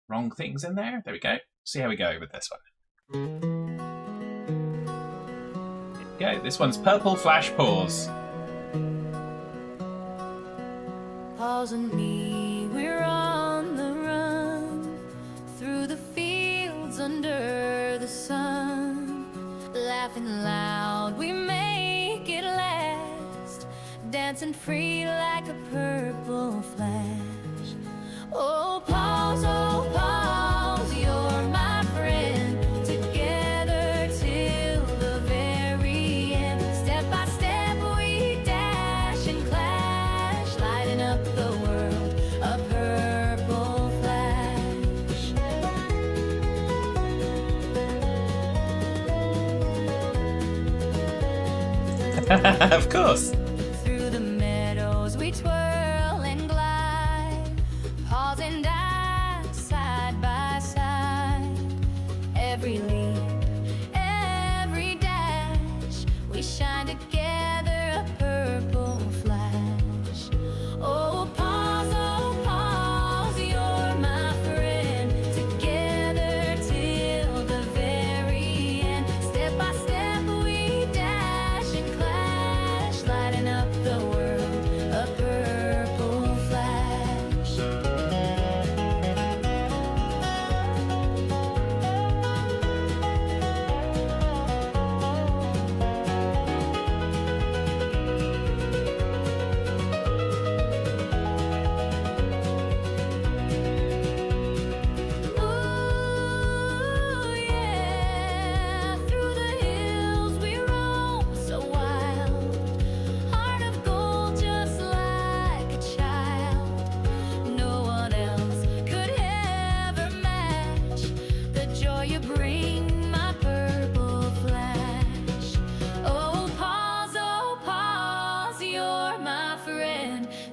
wrong things in there. There we go. See how we go with this one. Here we go. This one's Purple Flash Pause. Paws and me, we're on the run through the fields under the sun, laughing loud, we make it last, dancing free like a purple flash. Oh, pause, you're my friend, together till the very end. Step by step we dash and clash, lighting up the world, a purple flash. Of course. Through the meadows we twirl and glide, pause and dance side by side. Every leap, every dash, we shine together, a purple flash.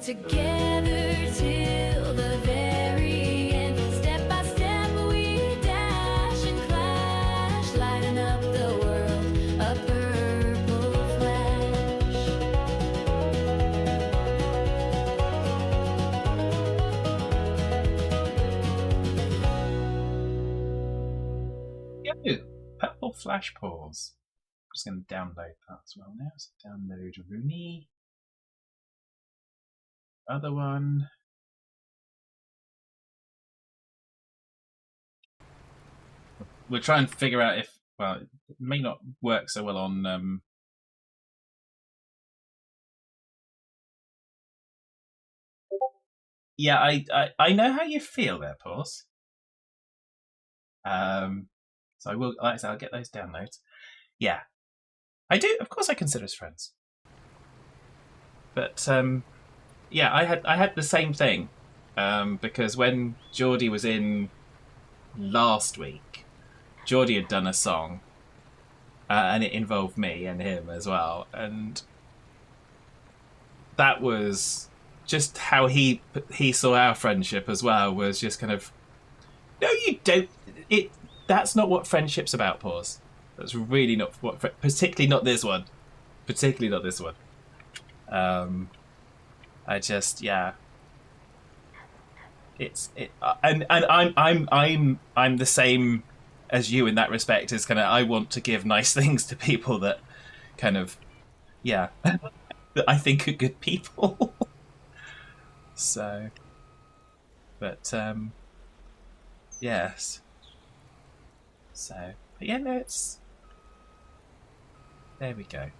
Together till the very end. Step by step we dash and clash, lighting up the world, a purple flash. Yo, purple flash pause. I'm just going to download that as well now. So download Rooney. Other one. We'll try and figure out if, well, it may not work so well on yeah, I know how you feel there, Pause. So I will, like I said, I'll get those downloads. Yeah, I do. Of course, I consider us friends. But yeah, I had the same thing because when Geordie was in last week, Geordie had done a song, and it involved me and him as well, and that was just how he saw our friendship as well. Was just kind of, no, you don't. That's not what friendship's about, Pause. That's really not what, particularly not this one. Particularly not this one. I just, yeah. And I'm the same as you in that respect. Is kind of, I want to give nice things to people that kind of, yeah, that I think are good people. So, but yes. So, but yeah, no, it's, there we go.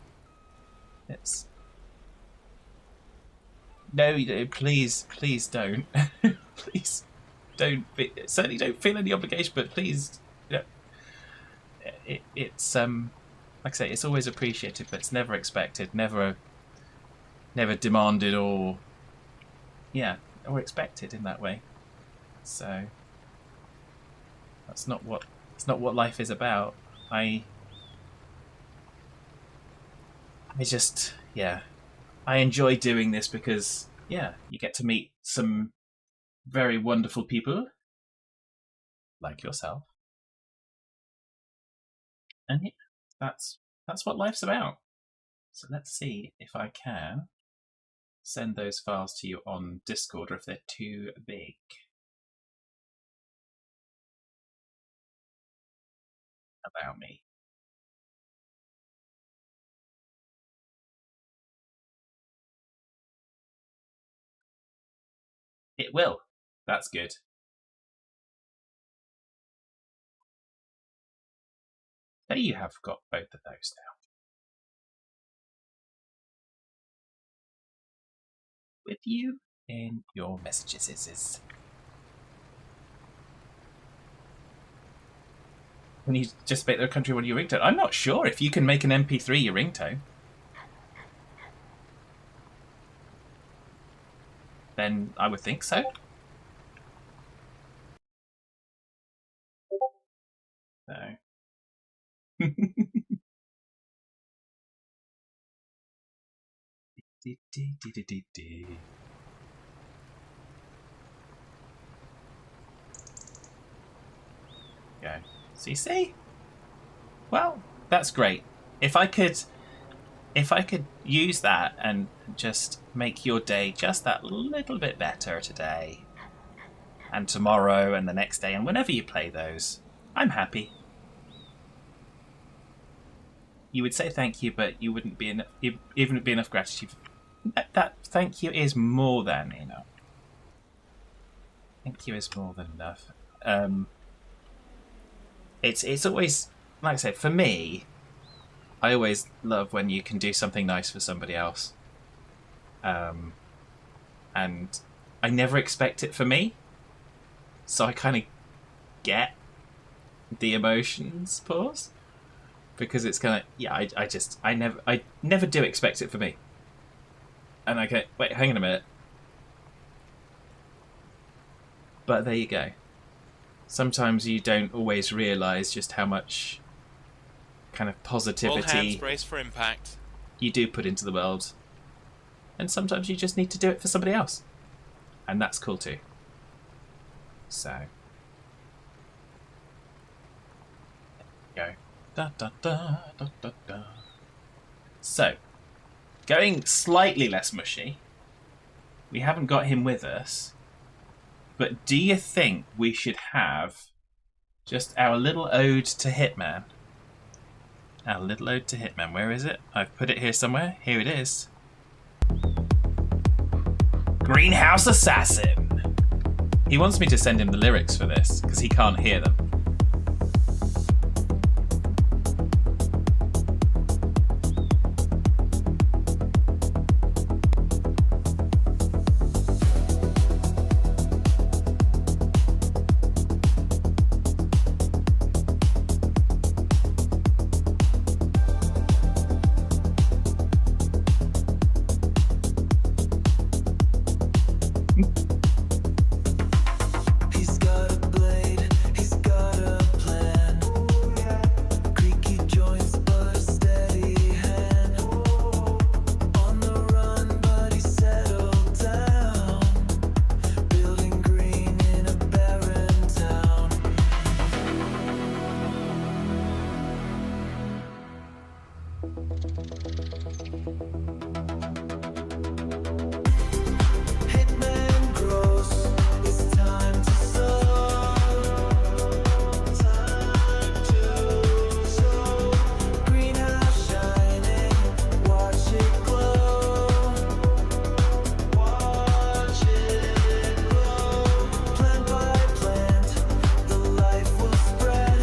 It's, no, you don't, please don't. Please don't, certainly don't feel any obligation, but please, you know, it's like I say, it's always appreciated, but it's never expected, never demanded, or yeah, or expected in that way. So that's not what, it's not what life is about. I just, yeah, I enjoy doing this because, yeah, you get to meet some very wonderful people like yourself, and yeah, that's what life's about. So let's see if I can send those files to you on Discord, or if they're too big. Allow me. It will. That's good. There you have got both of those now. With you in your messages. When you just make the country one your ringtone, I'm not sure if you can make an MP3 your ringtone. Then I would think so. So. Go. So you see? Well, that's great. If I could use that and just make your day just that little bit better today, and tomorrow, and the next day, and whenever you play those, I'm happy. You would say thank you, but you wouldn't be enough. Even be enough gratitude. That thank you is more than enough. Thank you is more than enough. It's always, like I said, for me, I always love when you can do something nice for somebody else. And I never expect it for me, so I kind of get the emotions, Pause, because it's kind of, yeah, I never do expect it for me, and I go, wait, hang on a minute, but there you go. Sometimes you don't always realise just how much kind of All positivity hands brace for impact. you do put into the world. and sometimes you just need to do it for somebody else, and that's cool too. So, go. Da, da, da, da, da, da. So, going slightly less mushy, we haven't got him with us, but do you think we should have just our little ode to Hitman? Our little ode to Hitman. Where is it? I've put it here somewhere. Here it is. Greenhouse Assassin. He wants me to send him the lyrics for this because he can't hear them. He's got a blade, he's got a plan. Creaky joints, but a steady hand. On the run, but he settled down. Building green in a barren town. Hitman grows, it's time to sow. Time to sow. Greenhouse shining, watch it glow. Watch it glow. Plant by plant, the life will spread.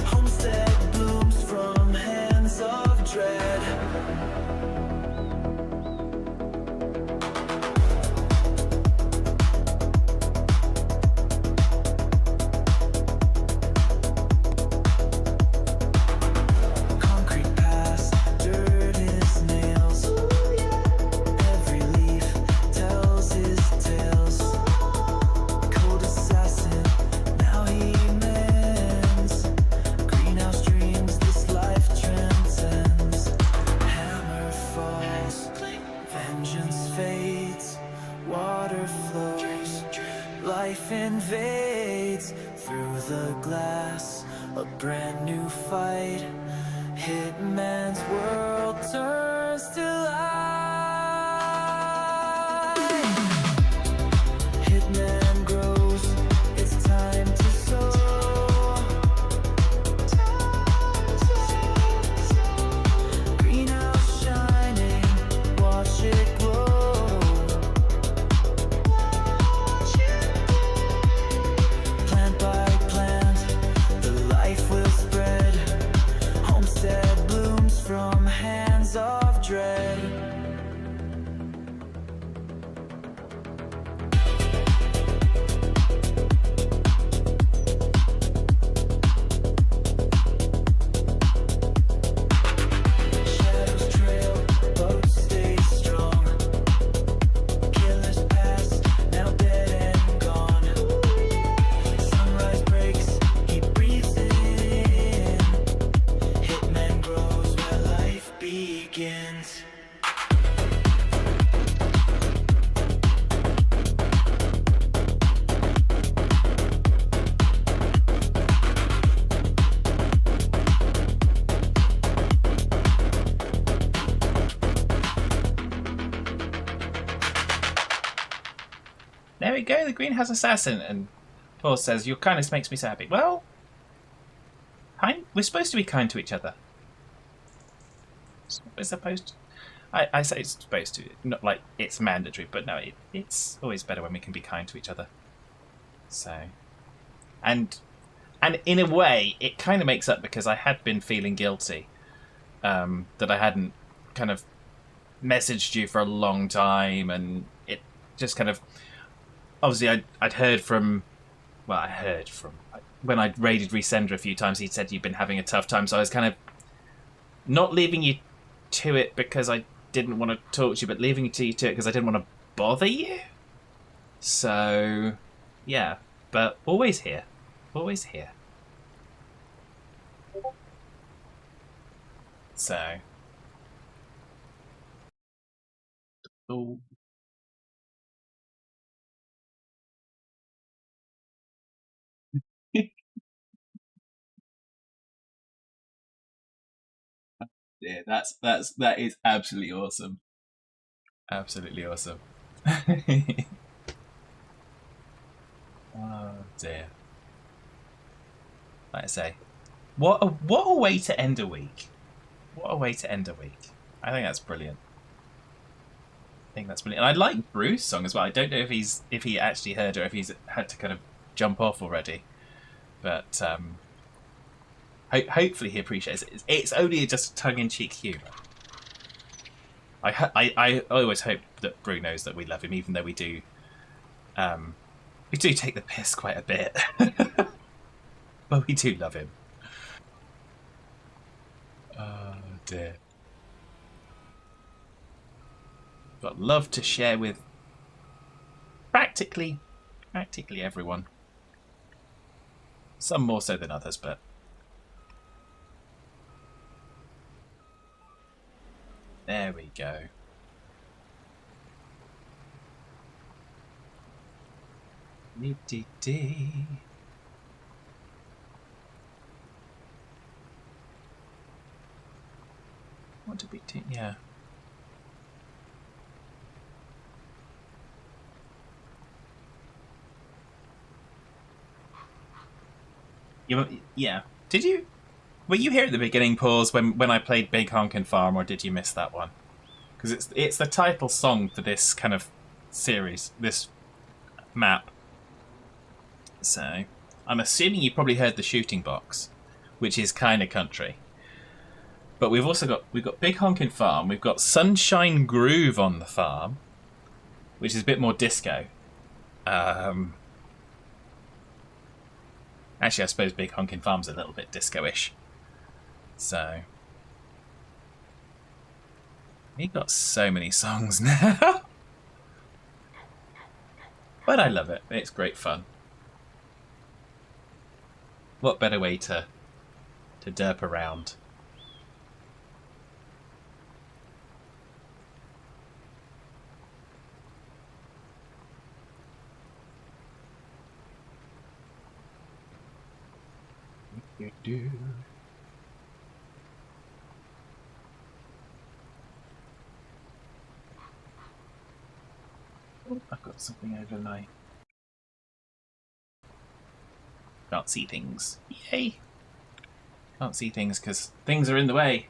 Homestead blooms from hands of dread. Concrete paths, dirt is nails. Every leaf tells his tales. Cold assassin, now he mends. Greenhouse dreams, this life transcends. Hammer falls, vengeance fades. Water flows, life invades. Through the glass, a brand new fight. Hitman's world turns to light. Hitman grows, it's time to sow. Greenhouse shining, watch it glow. Plant by plant, the life will spread. Homestead blooms from hands of dread. Shadows trail, boats stay strong. Killers pass, now dead and gone. Sunrise breaks, he breathes it in. Hitman grows where life begins. There we go, the Greenhouse Assassin. And Paul says, your kindness makes me so happy. Well, we're supposed to be kind to each other. We're supposed to. I say it's supposed to, not like it's mandatory, but no, it's always better when we can be kind to each other. So, and in a way, it kind of makes up because I had been feeling guilty that I hadn't kind of messaged you for a long time, and it just kind of obviously I'd heard from, well, I heard from when I'd raided Resender a few times. He'd said you'd been having a tough time, so I was kind of not leaving you to it because I didn't want to talk to you, but leaving you to it because I didn't want to bother you. So, yeah, but always here. Always here. So, Oh. Yeah, that is absolutely awesome. Absolutely awesome. Oh dear. Like I say, what a way to end a week. What a way to end a week. I think that's brilliant. I think that's brilliant. And I like Bruce's song as well. I don't know if he actually heard or if he's had to kind of jump off already, but hopefully he appreciates it. It's only just tongue-in-cheek humour. I always hope that Brew knows that we love him, even though we do take the piss quite a bit, but we do love him. Oh dear. Got love to share with practically everyone. Some more so than others, but there we go. Dee-dee-dee. What did we do? Yeah. Yeah. Did you? Were you here at the beginning, pause when I played Big Honkin' Farm, or did you miss that one? Because it's the title song for this kind of series, this map. So I'm assuming you probably heard the shooting box, which is kind of country. But we've got Big Honkin' Farm, we've got Sunshine Groove on the farm, which is a bit more disco. Actually, I suppose Big Honkin' Farm's a little bit disco-ish. So we've got so many songs now. But I love it. It's great fun. What better way to derp around? Oh, I've got something overnight. Can't see things. Yay! Can't see things because things are in the way.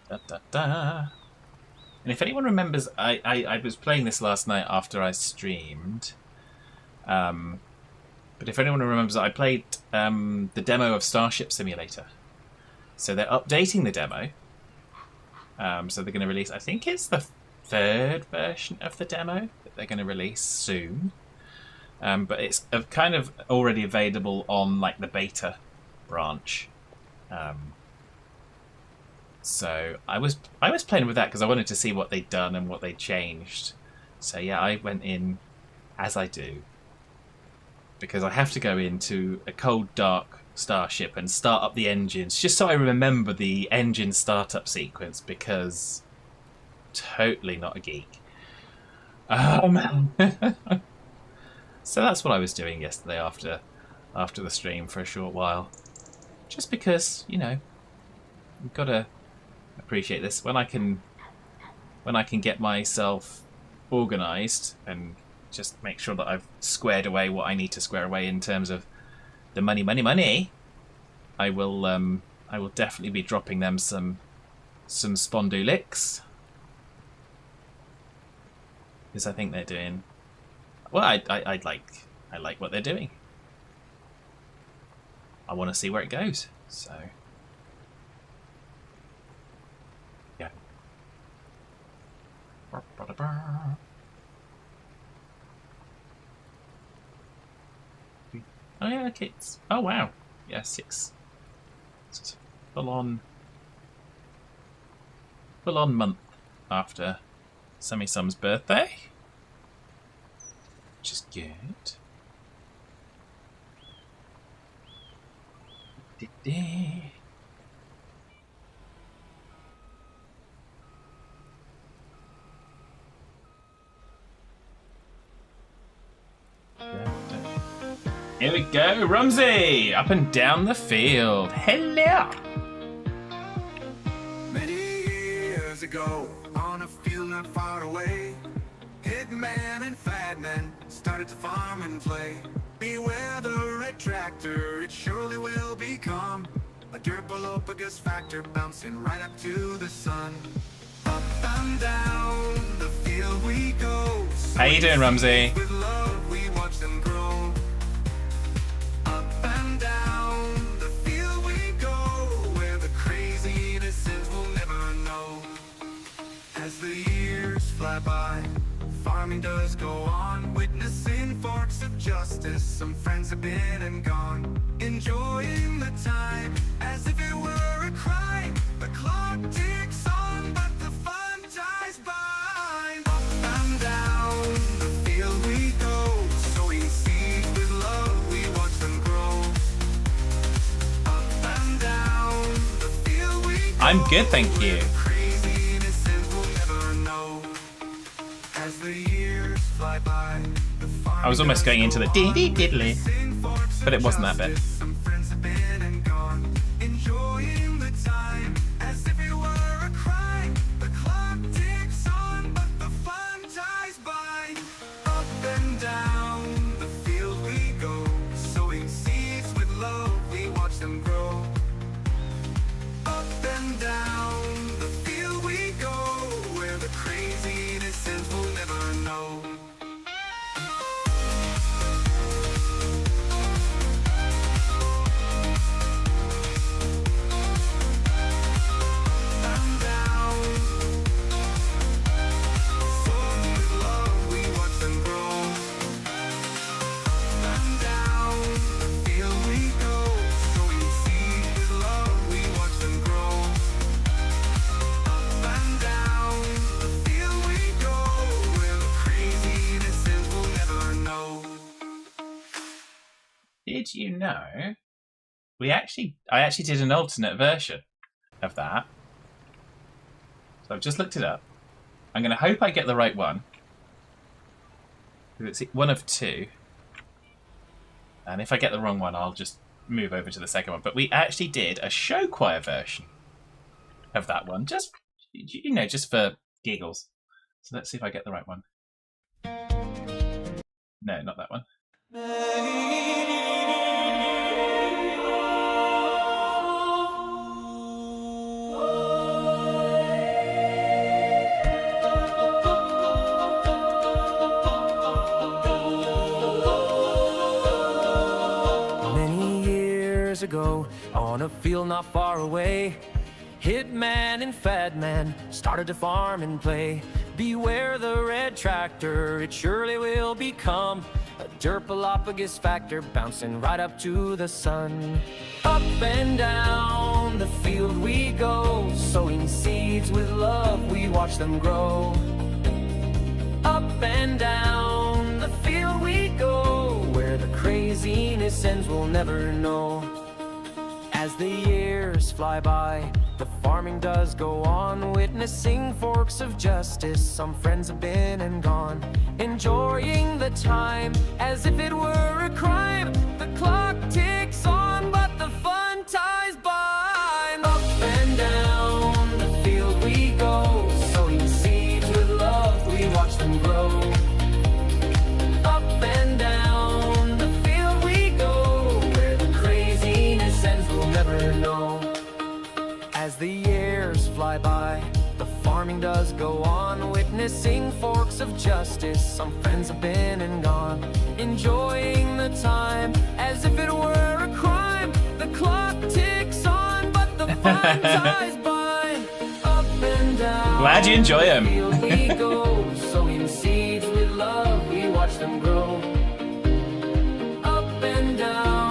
Da, da, da. And if anyone remembers, I was playing this last night after I streamed. But if anyone remembers, I played the demo of Starship Simulator. So they're updating the demo. So they're going to release, I think it's the third version of the demo that they're going to release soon. But it's kind of already available on like the beta branch. So I was playing with that because I wanted to see what they'd done and what they'd changed. So yeah, I went in, as I do, because I have to go into a cold, dark starship and start up the engines, just so I remember the engine startup sequence, because totally not a geek. So that's what I was doing yesterday after the stream for a short while. Just because, you know, you've got to appreciate this. When I can get myself organised and just make sure that I've squared away what I need to square away in terms of the money, I will definitely be dropping them some Spondu licks, because I think they're doing well. I like what they're doing. I want to see where it goes. So Oh yeah, okay. Oh wow. Yeah, 6. It's full on month after Summy Sum's birthday, which is good. Here we go, Rumsey! Up and down the field. Hello! Many years ago, on a field not far away, Hitman and Fatman started to farm and play. Beware the red tractor, it surely will become a Derpalopagus factor, bouncing right up to the sun. Up and down the field we go. How you doing, Rumsey? With love we watch them grow. Up and down the field we go, where the crazy innocence will never know. As the years fly by, farming does go on, witnessing forks of justice. Some friends have been and gone, enjoying the time as if it were a crime. The clock ticks on, but the fun dies by. Up and down the field we go, sowing seeds with love, we watch them grow. Up and down the field we go. I'm good, thank you. Crazy innocence will never know. As the years fly by, I was almost going into the dee diddly, but it wasn't that bit. some friends have been and gone, enjoying the time as if it were a crime. The clock ticks on, but the fun dies by. Up and down the field we go, sowing seeds with love, we watch them grow. Up and down the field we go, where the crazy innocence will never know. And down, sown with love, we watch them grow. And down the field we go, sowing seeds with love, we watch them grow. Up and down the field we go, where the crazy innocence will never know. Did you know I actually did an alternate version of that. So I've just looked it up. I'm going to hope I get the right one. It's one of 2. And if I get the wrong one, I'll just move over to the second one. But we actually did a show choir version of that one. Just, just for giggles. So let's see if I get the right one. No, not that one. Many years ago, on a field not far away, Hitman and Fatman started to farm and play. Beware the red tractor, it surely will become a Derpalopagus factor, bouncing right up to the sun. Up and down the field we go, sowing seeds with love, we watch them grow. Up and down the field we go, where the craziness ends we'll never know. As the years fly by, the farming does go on, witnessing forks of justice. Some friends have been and gone, enjoying the time as if it were a crime. The clock ticks on, but the fun ties by. Up and down the field we go, sowing seeds with love, we watch them grow. Up and down the field we go, where the craziness ends we'll never know. As the years fly by, the farming does go on, witnessing forks of justice. Some friends have been and gone, enjoying the time as if it were a crime. The clock ticks on, but the fun ties by. Up and down. Glad you enjoy 'em. the field we go, sowing seeds with love, we watch them grow. Up and down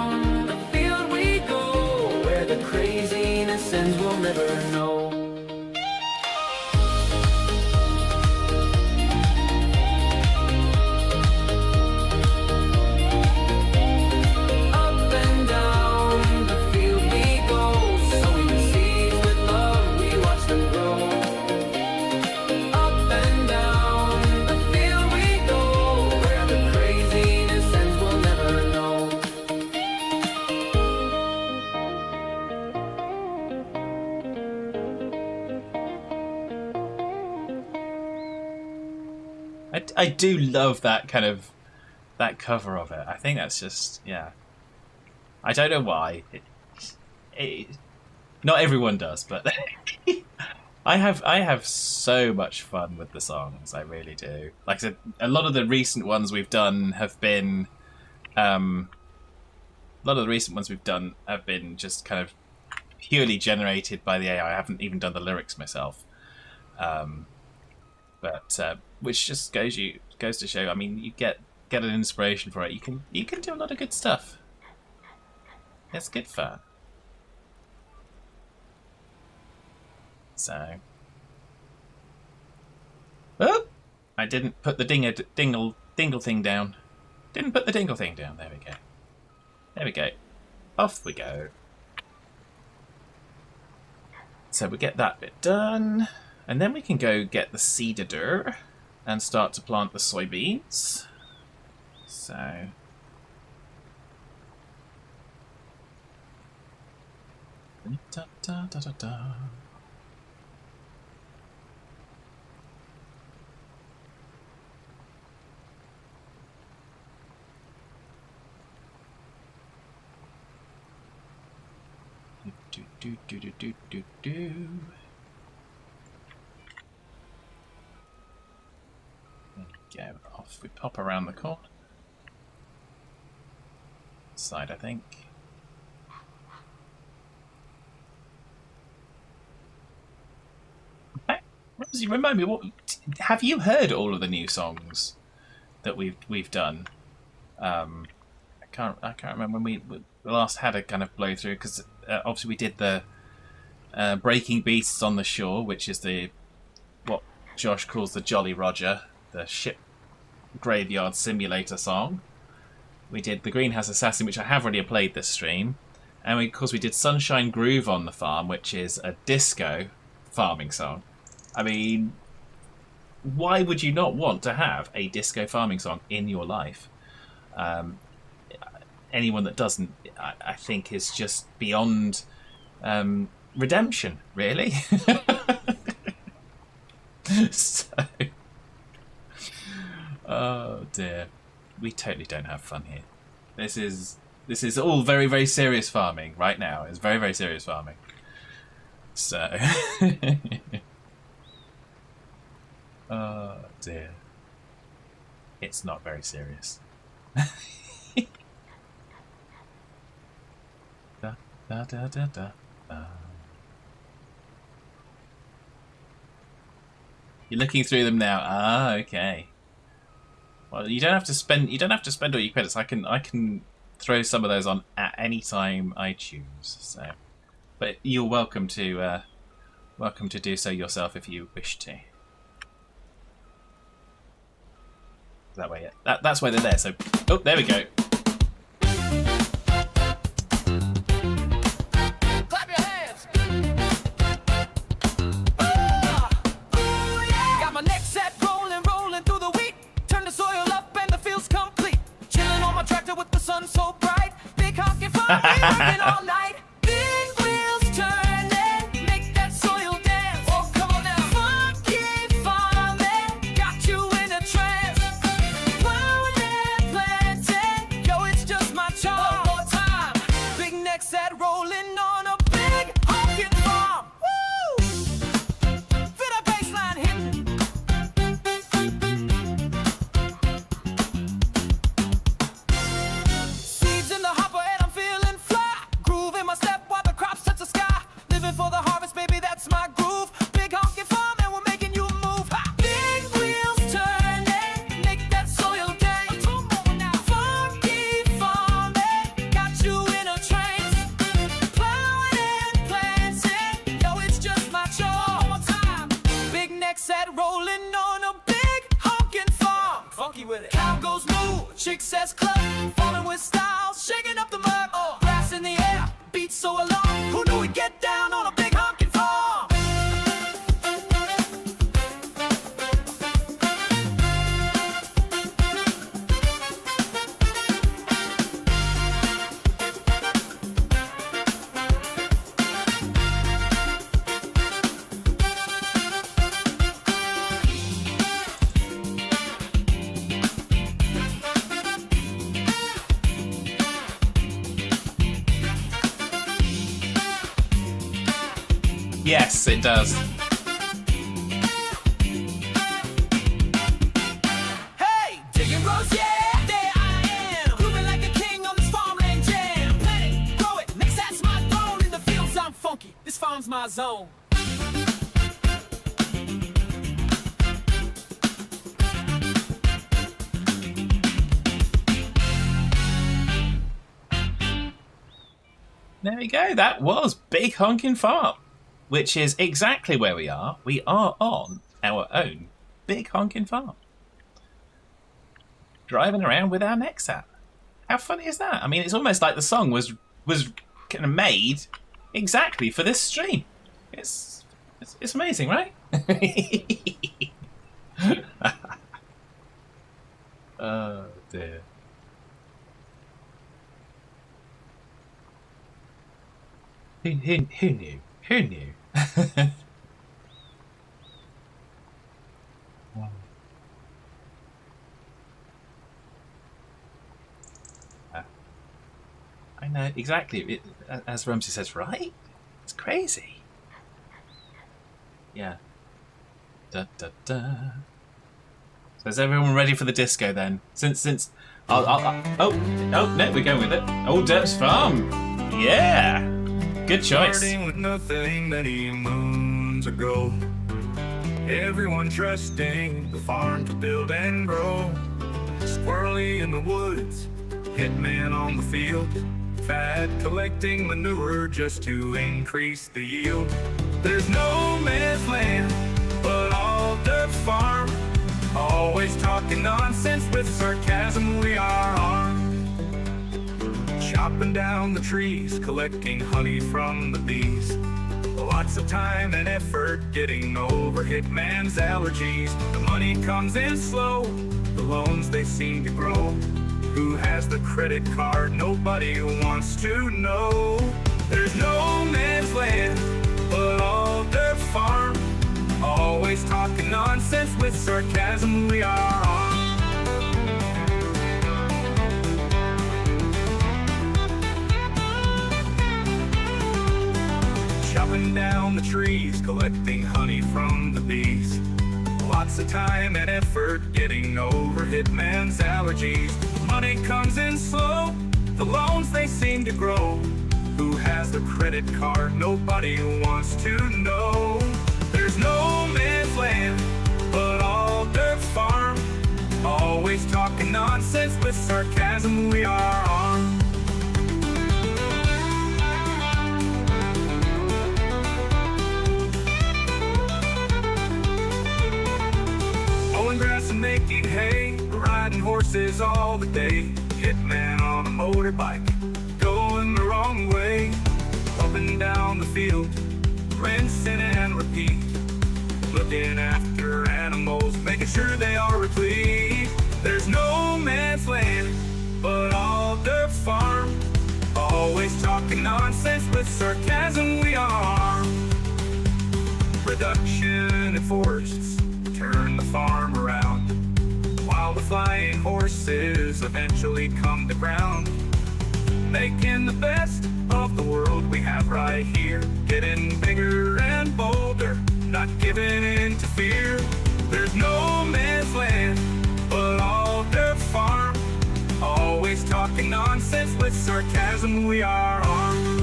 I do love that kind of that cover of it. I think that's just I don't know why. Not everyone does, but I have so much fun with the songs. I really do. Like I said, a lot of the recent ones we've done have been just kind of purely generated by the AI. I haven't even done the lyrics myself. But which just goes to show. I mean, you get an inspiration for it. You can do a lot of good stuff. It's good fun. So, oh, I didn't put the dingle thing down. Didn't put the dingle thing down. There we go. There we go. Off we go. So we get that bit done. And then we can go get the seeder and start to plant the soybeans. So... Da, da, da, da, da. Do, do, do, do, do, do, do. There we go. Off we pop around the corner. Side, I think. Rosie, remind me, what have you heard all of the new songs that we've done? I can't remember when we last had a kind of blow through, because obviously we did the Breaking Beasts on the Shore, which is what Josh calls the Jolly Roger, the ship graveyard simulator song. We did the Greenhouse Assassin, which I have already played this stream, and of course we did Sunshine Groove on the Farm, which is a disco farming song. I mean, why would you not want to have a disco farming song in your life? Anyone that doesn't, I think, is just beyond redemption, really. So, oh dear, we totally don't have fun here. This is all very, very serious farming right now. It's very, very serious farming. So, oh dear, it's not very serious. Da, da, da, da, da. You're looking through them now. Ah, okay. Well, you don't have to spend all your credits. I can throw some of those on at any time I choose. So, but you're welcome to do so yourself if you wish to. That way, yeah. That's why they're there. So, oh, there we go. Clap your hands. Got my neck set, rolling through the wheat. Turn the soil up and the field's complete. Chilling on my tractor with the sun so bright. Big honkin' farm, working all night. Big wheels turning, make that soil dance. Oh, come on now. Funky farming, got you in a trance. Plowing and planting, yo, it's just my charm. One more time. Big neck set, rolling on a big honkin' farm. Woo! Feel that bassline hitting. Seeds in the hopper and I'm feeling fly. Groove in my step while the crops touch the sky. Living for the harvest, baby, that's my groove. Big honkin' farm and we're making you move. Ha! Big wheels turning, make that soil dance. Come on now. Funky farming, got you in a trance. Plowing and planting, yo, it's just my charm. One more time. Big neck set, rolling on a big honkin' farm. Funky with it. Cow goes moo, chick says cluck. Falling with style, shaking up the mud. Grass in the air, beats so along. Who knew we'd get down on a big honkin' farm? Yes, it does. Hey, digging bros, yeah, there I am. Grooving like a king on this farmland jam. Plant it, grow it, next that's my throne. In the fields I'm funky, this farm's my zone. There we go. That was Big Honkin Farm, which is exactly where we are. We are on our own Big Honkin Farm, driving around with our Nexat. How funny is that? I mean, it's almost like the song was kind of made exactly for this stream. It's amazing, right? Oh dear. Who knew? Who knew? I know, exactly. As Ramsey says, right? It's crazy. Yeah. Da da da. So is everyone ready for the disco then? Since oh no, we're going with it. Old Derp's Farm. Yeah. Good choice. Starting with nothing many moons ago. Everyone trusting the farm to build and grow. Squirrely in the woods, hitman on the field. Fat collecting manure just to increase the yield. There's no man's land, but all dirt farm. Always talking nonsense with sarcasm, we are armed. Chopping down the trees, collecting honey from the bees. Lots of time and effort getting over hitman's allergies. The money comes in slow, the loans they seem to grow. Who has the credit card? Nobody wants to know. There's no man's land, but all dirt farm. Always talking nonsense with sarcasm, we are on. Chopping down the trees, collecting honey from the bees. Lots of time and effort getting over hitman's allergies. Money comes in slow, the loans they seem to grow. Who has the credit card? Nobody wants to know. There's no man's land, but all dirt farm. Always talking nonsense with sarcasm, we are on. Mowing grass and making hay, riding horses all the day. Hitman on a motorbike, going the wrong way. Up and down the field, rinsing and repeat. Looking after animals, making sure they are replete. There's no man's land, but all dirt farm. Always talking nonsense with sarcasm, we are. Reduction in forests, turn the farm around. While the flying horses eventually come to ground. Making the best of the world we have right here. Getting bigger and bolder, not giving in to fear. There's no man's land, but all dirt farm. Always talking nonsense with sarcasm, we are armed.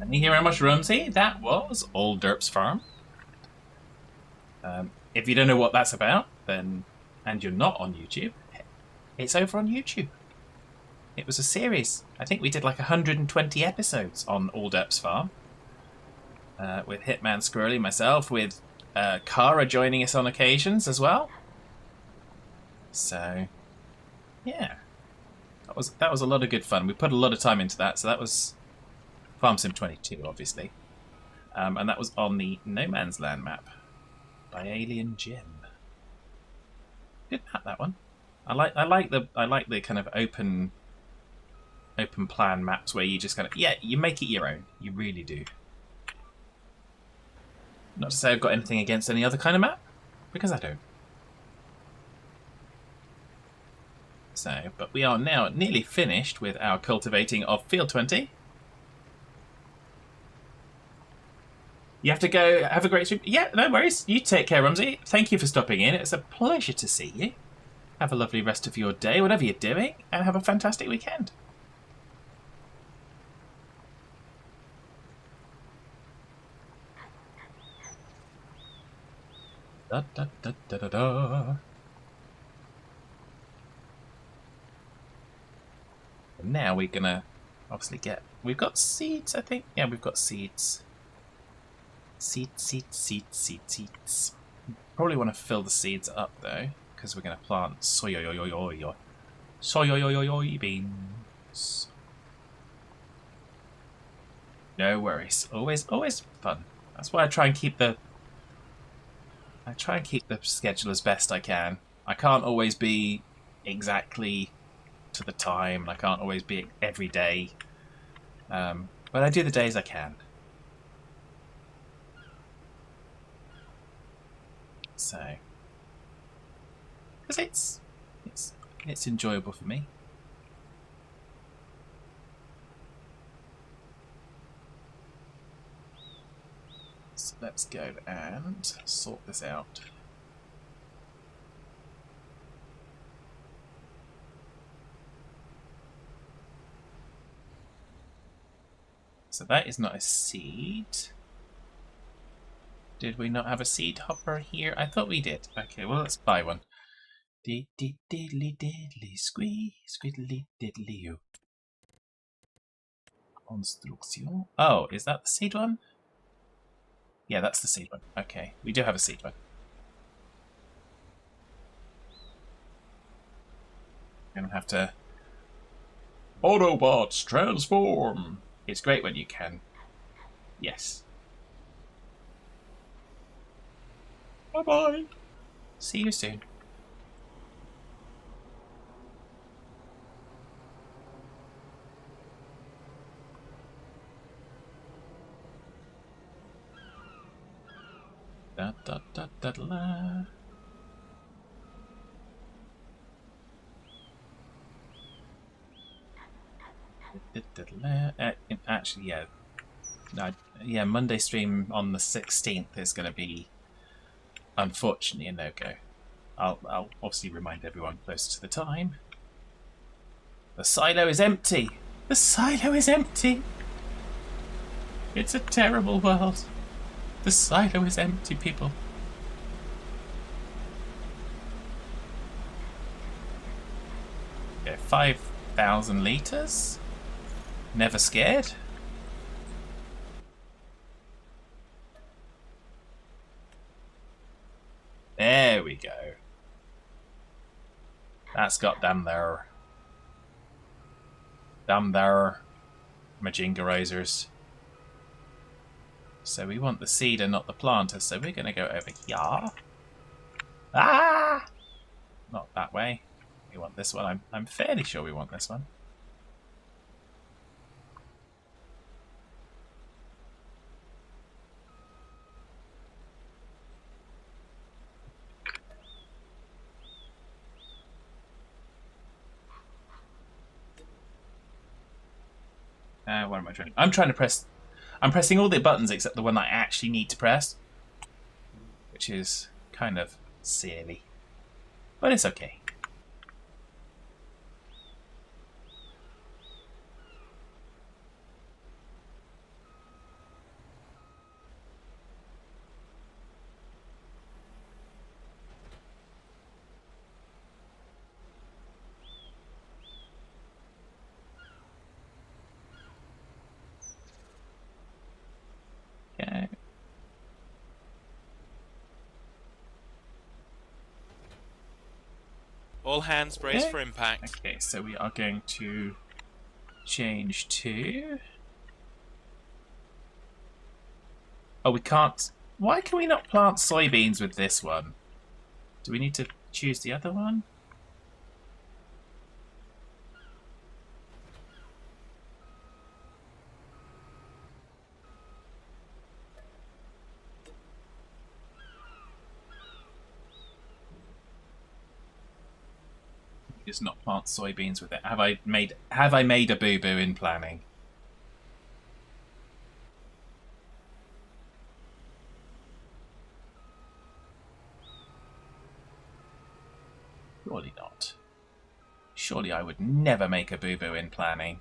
Thank you very much, Rumsey. That was Old Derp's Farm. If you don't know what that's about, then, and you're not on YouTube, it's over on YouTube. It was a series. I think we did like 120 episodes on Old Derp's Farm. With Hitman Squirrely, myself, with Kara joining us on occasions as well. So, yeah. That was a lot of good fun. We put a lot of time into that, so that was Farm Sim 22, obviously. And that was on the No Man's Land map by Alien Jim. Good map, that one. I like the kind of open plan maps where you just kind of, yeah, you make it your own. You really do. Not to say I've got anything against any other kind of map, because I don't. So, but we are now nearly finished with our cultivating of field 20. You have to go. Have a great stream. Yeah, no worries. You take care, Rumsey. Thank you for stopping in. It's a pleasure to see you. Have a lovely rest of your day, whatever you're doing, and have a fantastic weekend. Da, da, da, da, da, da. And now we're gonna obviously get. We've got seeds, I think. Yeah, we've got seeds. Seeds. Probably want to fill the seeds up though, because we're going to plant soybeans. No worries. Always fun. That's why I try and keep the schedule as best I can. I can't always be exactly to the time, and I can't always be every day. But I do the days I can. So, because it's enjoyable for me. So let's go and sort this out. So that is not a seed. Did we not have a seed hopper here? I thought we did. Okay, well, let's buy one. Diddly diddly squee, squiddly diddly you. Construction. Oh, is that the seed one? Yeah, that's the seed one. Okay, we do have a seed one. Gonna have to. Autobots transform! It's great when you can. Yes. Bye-bye. See you soon. Da da da da da. Actually, yeah. Yeah, Monday stream on the 16th is going to be, unfortunately, a no-go. I'll obviously remind everyone closer to the time. The silo is empty! The silo is empty! It's a terrible world. The silo is empty, people. Okay, 5,000 litres? Never scared? There we go. That's got them there. Them there. Majingerizers. So we want the seeder, not the planter, so we're going to go over here. Ah! Not that way. We want this one. I'm fairly sure we want this one. What am I trying? I'm trying to press. I'm pressing all the buttons except the one I actually need to press, which is kind of silly, but it's okay. Okay. All hands brace Okay. for impact. Okay, so we are going to change to. Oh, we can't. Why can we not plant soybeans with this one? Do we need to choose the other one? just not plant soybeans with it? Have I made a boo-boo in planning? Surely not. Surely I would never make a boo-boo in planning.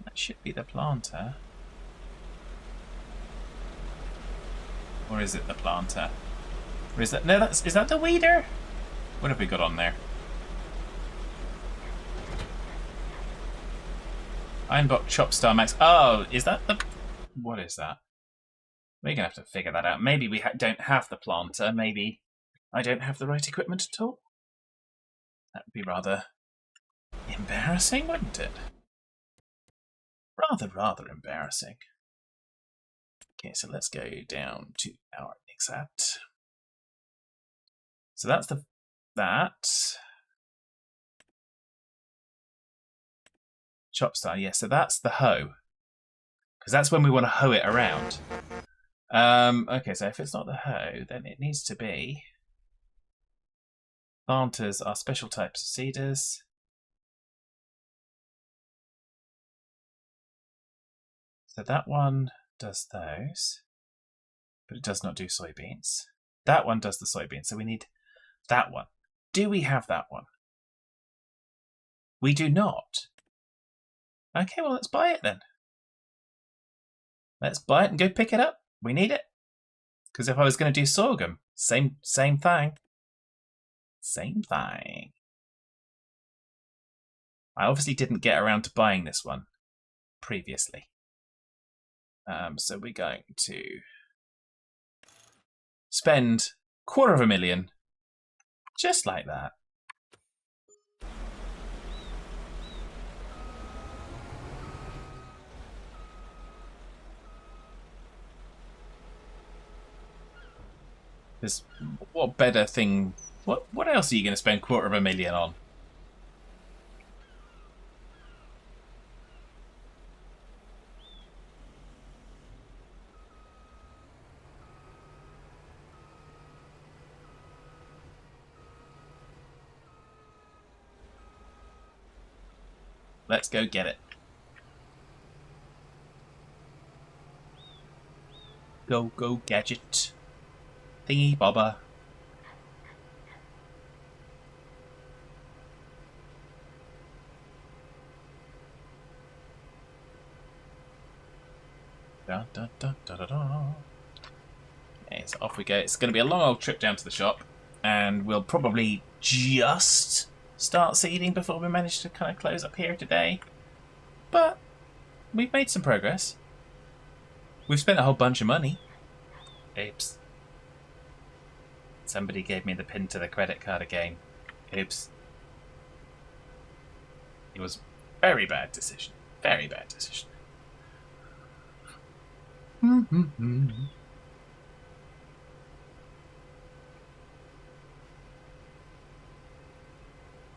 That should be the planter. Or is it the planter? Or is that is that the weeder? What have we got on there? Ironbok Chop Star Max. Oh, is that the... What is that? We're going to have to figure that out. Maybe we don't have the planter. Maybe I don't have the right equipment at all. That would be rather embarrassing, wouldn't it? Rather embarrassing. Okay, so let's go down to our exact. So that's that. Chop Star, yeah, so that's the hoe. Because that's when we want to hoe it around. Okay, so if it's not the hoe, then it needs to be... Planters are special types of seeders. So that one does those, but it does not do soybeans. That one does the soybeans, so we need that one. Do we have that one? We do not. Okay, well, let's buy it then. Let's buy it and go pick it up. We need it. Because if I was going to do sorghum, same thing. Same thing. I obviously didn't get around to buying this one previously. So we're going to spend $250,000 just like that. Because what better thing? What else are you going to spend $250,000 on? Let's go get it. Go gadget. Thingy bobber. Dun, dun, dun, dun, dun, dun. Okay, so off we go. It's going to be a long old trip down to the shop, and we'll probably just start seeding before we manage to kind of close up here today. But we've made some progress. We've spent a whole bunch of money. Oops. Somebody gave me the pin to the credit card again. Oops. It was a very bad decision. Very bad decision.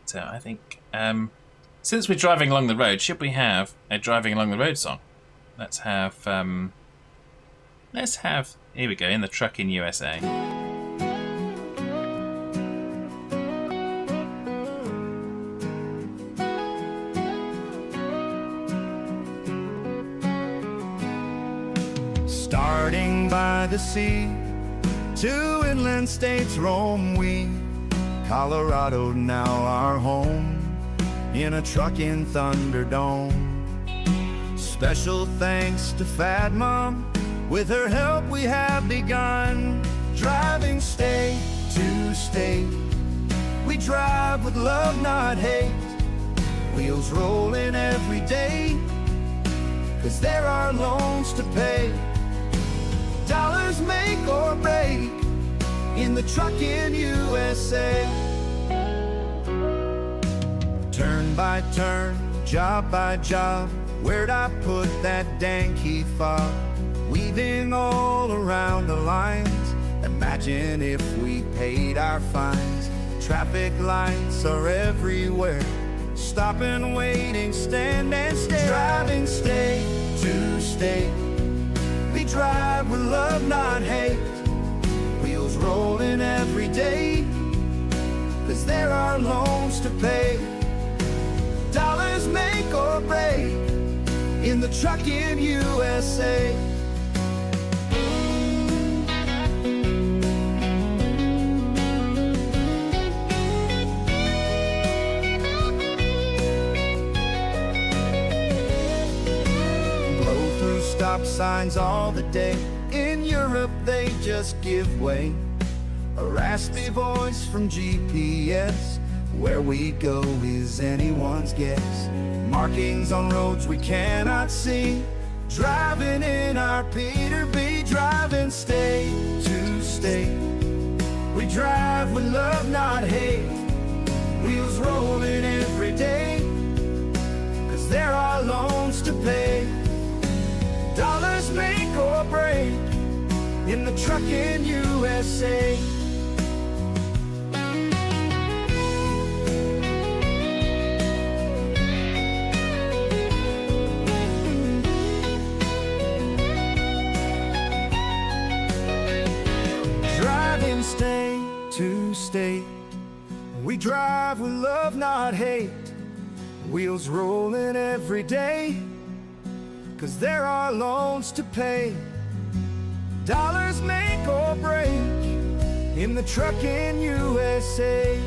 So I think, since we're driving along the road, should we have a driving along the road song? Let's have, here we go, In the Truck in USA. Starting by the sea, two inland states roam we. Colorado now our home, in a trucking Thunderdome. Special thanks to Fat Mom, with her help we have begun. Driving state to state, we drive with love, not hate. Wheels rolling every day, 'cause there are loans to pay. Dollars make or break in the trucking USA. Turn by turn, job by job, where'd I put that dang key fob? Weaving all around the lines, imagine if we paid our fines. Traffic lights are everywhere, stop and waiting, stand and stare. Driving state to state, we drive with love, not hate. Wheels rolling every day, 'cause there are loans to pay. Dollars make or break in the trucking USA. Blow through stop signs all the day. In Europe they just give way. A raspy voice from GPS. Where we go is anyone's guess. Markings on roads we cannot see. Driving in our Peterbilt, driving state to state. We drive with love, not hate. Wheels rolling every day, 'cause there are loans to pay. Dollars make or break in the trucking USA. State to state, we drive with love, not hate. Wheels rolling every day, 'cause there are loans to pay. Dollars make or break in the trucking USA.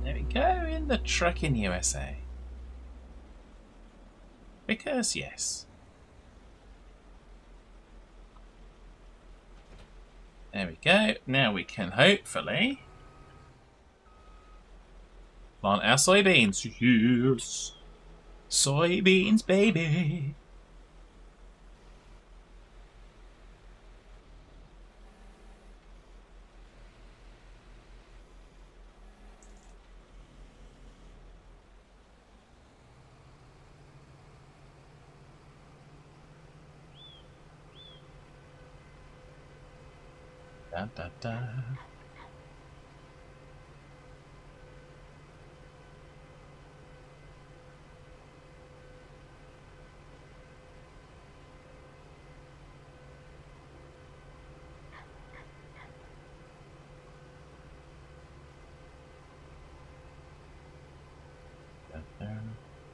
There we go, in the trucking USA. Because yes. There we go. Now we can hopefully plant our soybeans. Yes. Soybeans, baby. Da, da, da.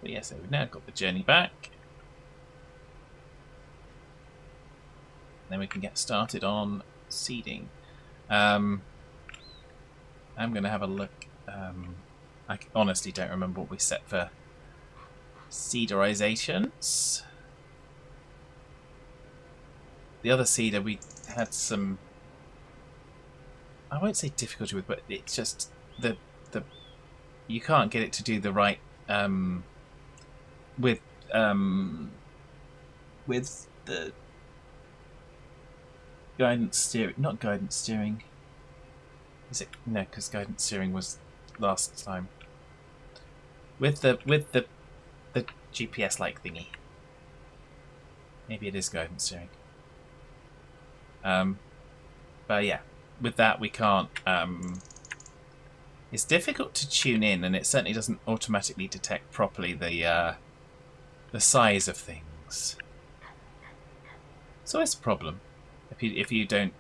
But yes, so we've now got the journey back. Then we can get started on seeding. I'm going to have a look. I honestly don't remember what we set for seederizations. The other seeder we had some, I won't say difficulty with, but it's just the you can't get it to do the right with the guidance steering, not guidance steering. Is it? No, because guidance steering was last time. With the GPS like thingy. Maybe it is guidance steering. But yeah, with that we can't. It's difficult to tune in, and it certainly doesn't automatically detect properly the size of things. So it's a problem if you don't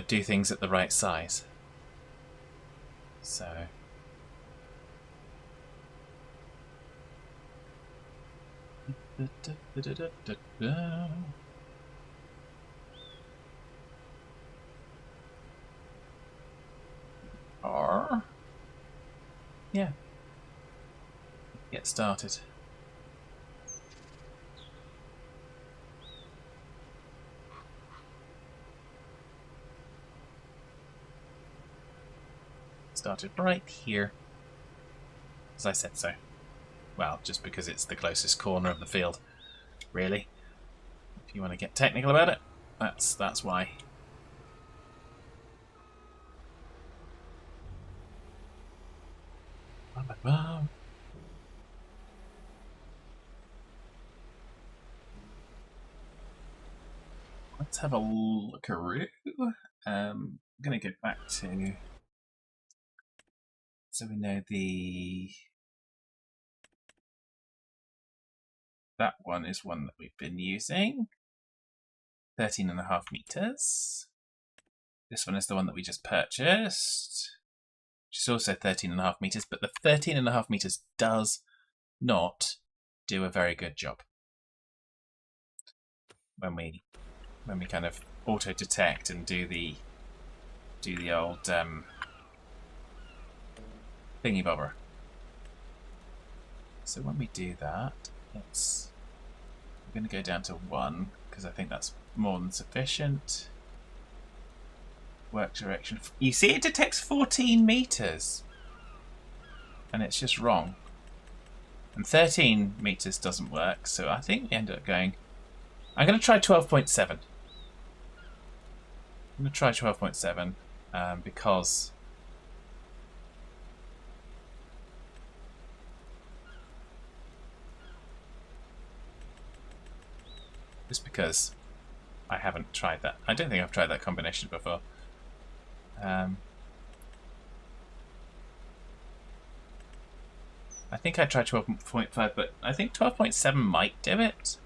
do things at the right size. So. Or yeah, get started. Started right here, as I said so. Well, just because it's the closest corner of the field, really. If you want to get technical about it, that's why. Let's have a lookaroo. I'm going to go back to... So we know that one is one that we've been using. 13.5 meters. This one is the one that we just purchased, which is also 13.5 meters, but the 13.5 meters does not do a very good job when we kind of auto detect and do the old thingy bobber. So when we do that, I'm going to go down to 1 because I think that's more than sufficient. Work direction. You see, it detects 14 meters, and it's just wrong. And 13 meters doesn't work, so I think we end up going. I'm going to try 12.7. I'm going to try 12.7 because I haven't tried that. I don't think I've tried that combination before. I think I tried 12.5, but I think 12.7 might do it.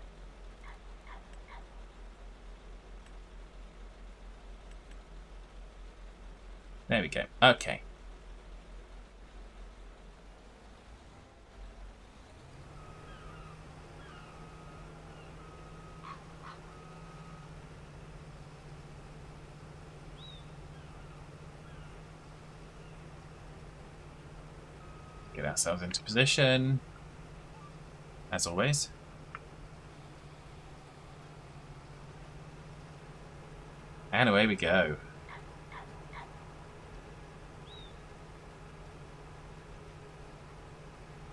There we go. Okay. Get ourselves into position, as always. And away we go.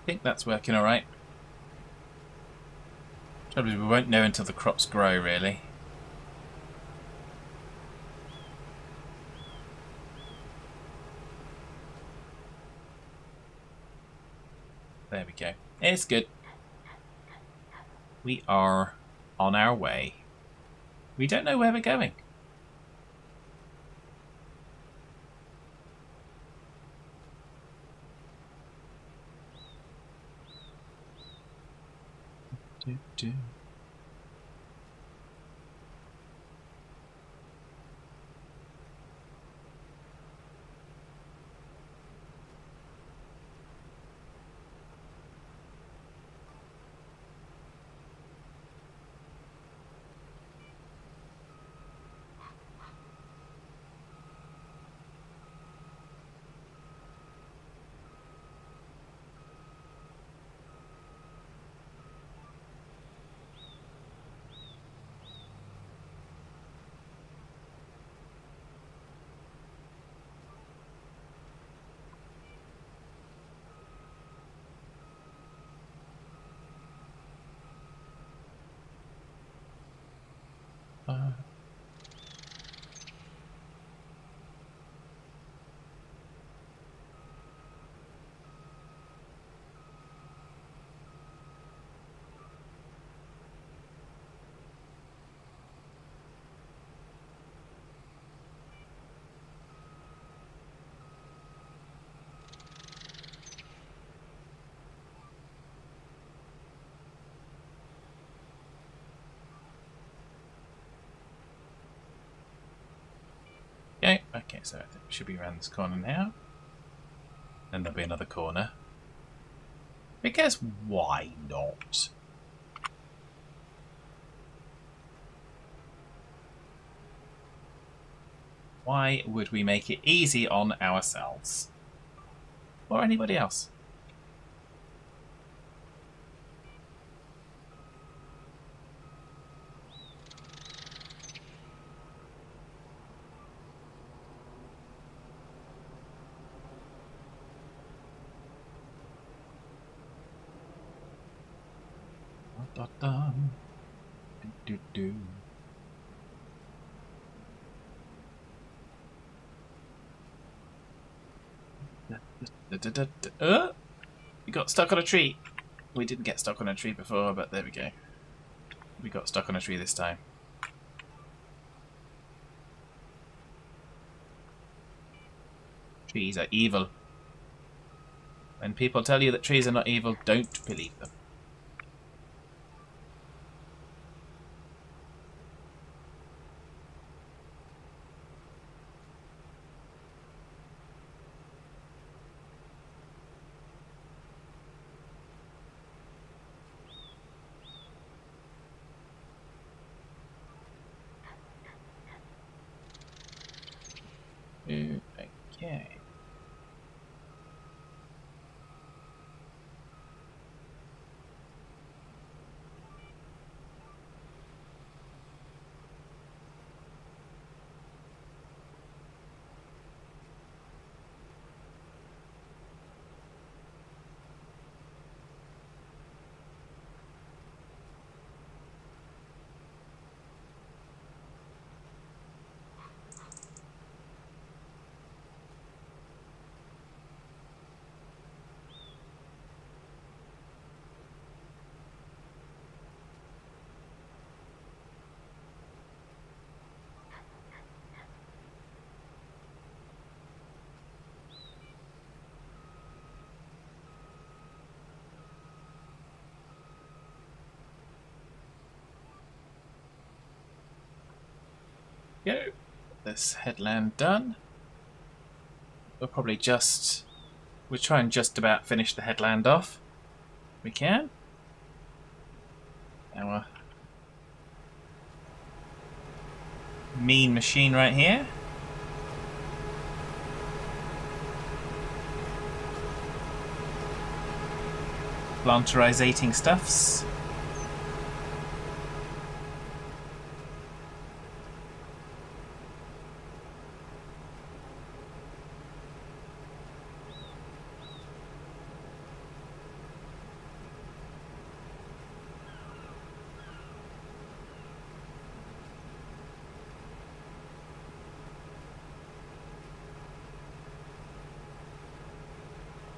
I think that's working alright. Trouble is we won't know until the crops grow, really. There we go. It's good. We are on our way. We don't know where we're going. Do. Okay, so I think we should be around this corner now. Then there'll be another corner. Because why not? Why would we make it easy on ourselves? Or anybody else? da da. Do do. We got stuck on a tree. We didn't get stuck on a tree before, but there we go. We got stuck on a tree this time. Trees are evil. When people tell you that trees are not evil, don't believe them. Okay. Go. This headland done. We'll probably just... We'll try and just about finish the headland off. We can. Our mean machine right here. Planterizating stuffs.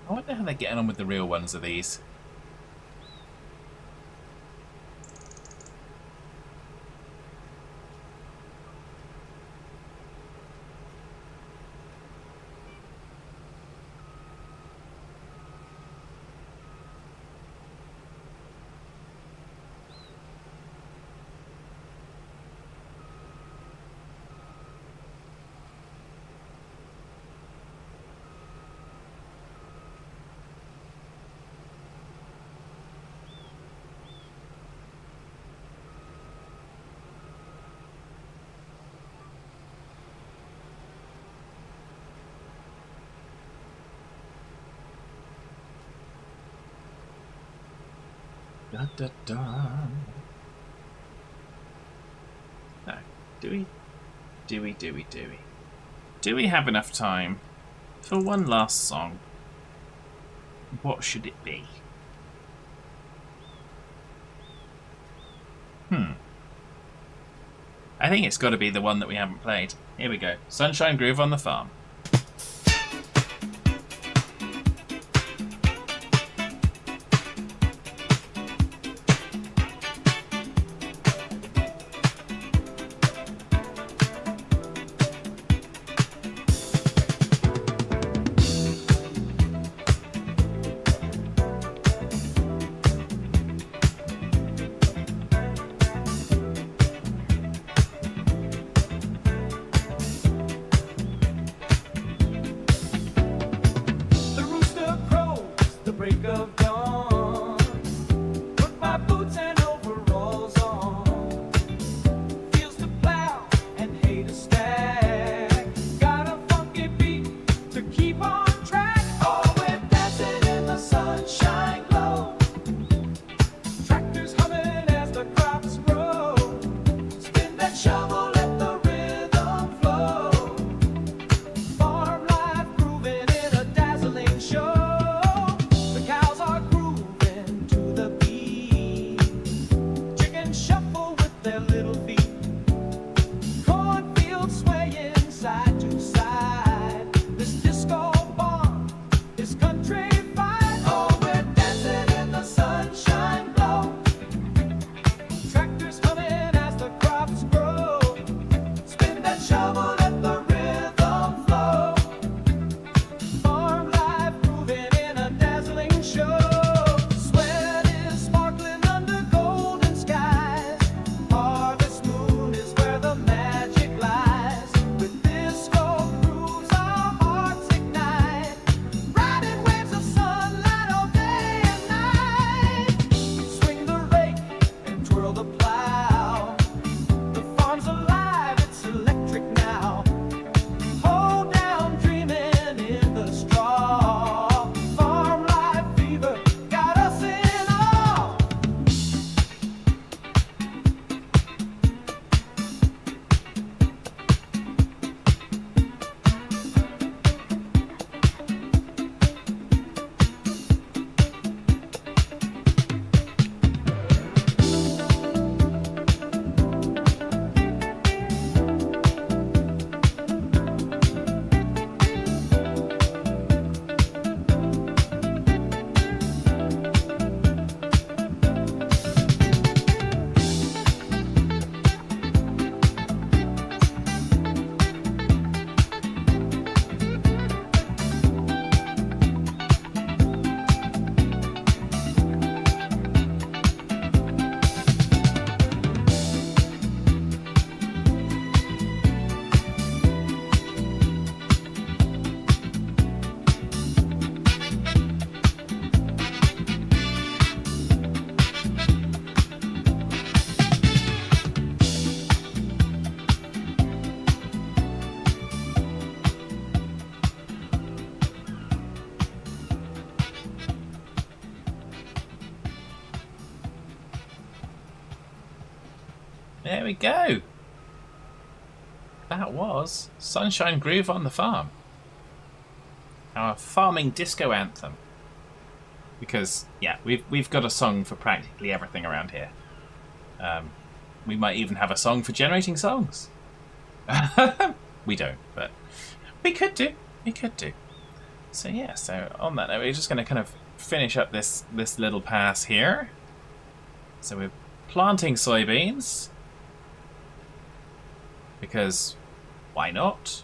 I wonder how they're getting on with the real ones of these. Da, da, da. No. Do we? Do we have enough time for one last song? What should it be? I think it's got to be the one that we haven't played. Here we go. Sunshine Groove on the Farm. we go. That was Sunshine Groove on the Farm. Our farming disco anthem. Because, yeah, we've got a song for practically everything around here. We might even have a song for generating songs. We don't, but we could do. We could do. So yeah, so on that note, we're just going to kind of finish up this little pass here. So we're planting soybeans. Because why not?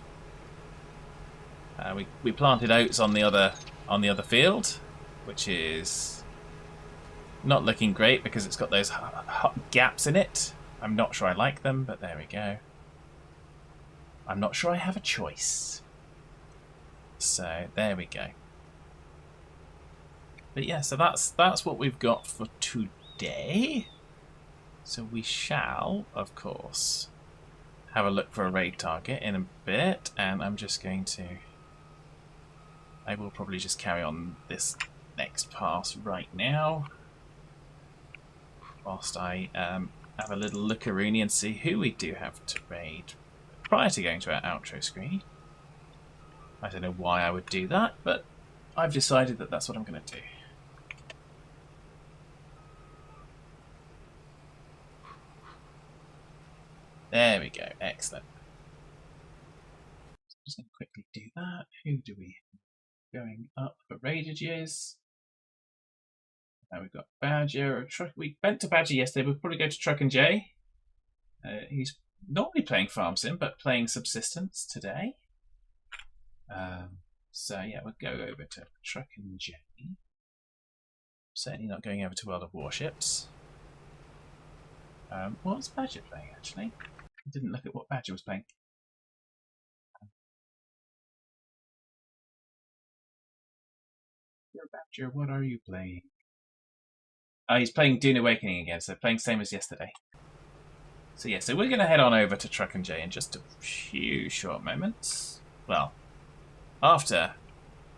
We planted oats on the other field, which is not looking great because it's got those hot gaps in it. I'm not sure I like them, but there we go. I'm not sure I have a choice. So there we go. But yeah, so that's what we've got for today. So we shall, of course, have a look for a raid target in a bit, and I'm just going to... I will probably just carry on this next pass right now, whilst I have a little lookaroonie and see who we do have to raid prior to going to our outro screen. I don't know why I would do that, but I've decided that that's what I'm going to do. There we go, excellent. Just going to quickly do that. Who do we have going up for raidages? Now we've got Badger. We went to Badger yesterday. We'll probably go to Truck and Jay. He's normally playing Farm Sim, but playing Subsistence today. So yeah, we'll go over to Truck and Jay. Certainly not going over to World of Warships. What's Badger playing actually? I didn't look at what Badger was playing. You're Badger, what are you playing? Oh, he's playing Dune Awakening again, so playing same as yesterday. So yeah, so we're going to head on over to Truck and Jay in just a few short moments. Well, after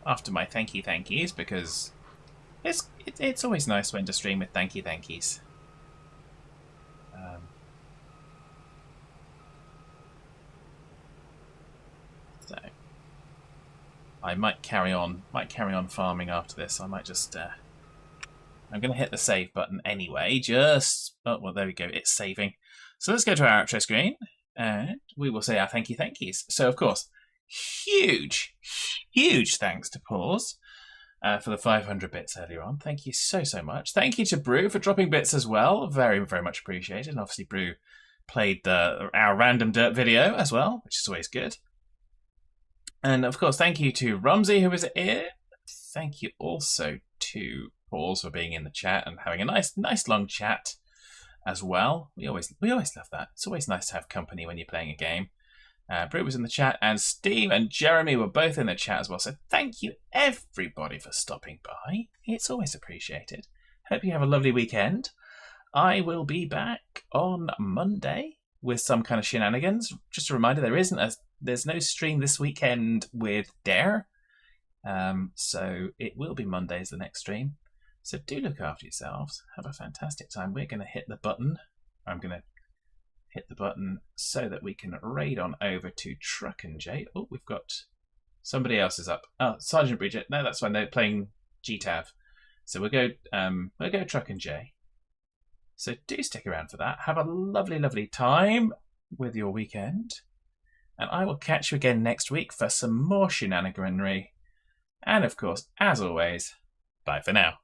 my thankies, because it's always nice when to stream with thankies. So I might carry on farming after this. I might just I'm going to hit the save button anyway. Oh well, there we go. It's saving. So let's go to our outro screen, and we will say our thankies. So of course, huge thanks to Paws for the 500 bits earlier on. Thank you so much. Thank you to Brew for dropping bits as well. Very much appreciated. And obviously Brew played our random dirt video as well, which is always good. And of course, thank you to Rumsey who was here. Thank you also to Paws for being in the chat and having a nice long chat as well. We always love that. It's always nice to have company when you're playing a game. Brew was in the chat, and Steve and Jeremy were both in the chat as well. So thank you everybody for stopping by. It's always appreciated. Hope you have a lovely weekend. I will be back on Monday with some kind of shenanigans. Just a reminder, there's no stream this weekend with Dare. So it will be Monday's the next stream. So do look after yourselves. Have a fantastic time. We're going to hit the button. I'm going to hit the button so that we can raid on over to Truck and Jay. Oh, we've got somebody else is up. Oh, Sergeant Bridget. No, that's fine. They're playing GTAV. So we'll go Truck and Jay. So do stick around for that. Have a lovely time with your weekend. And I will catch you again next week for some more shenaniganery. And of course, as always, bye for now.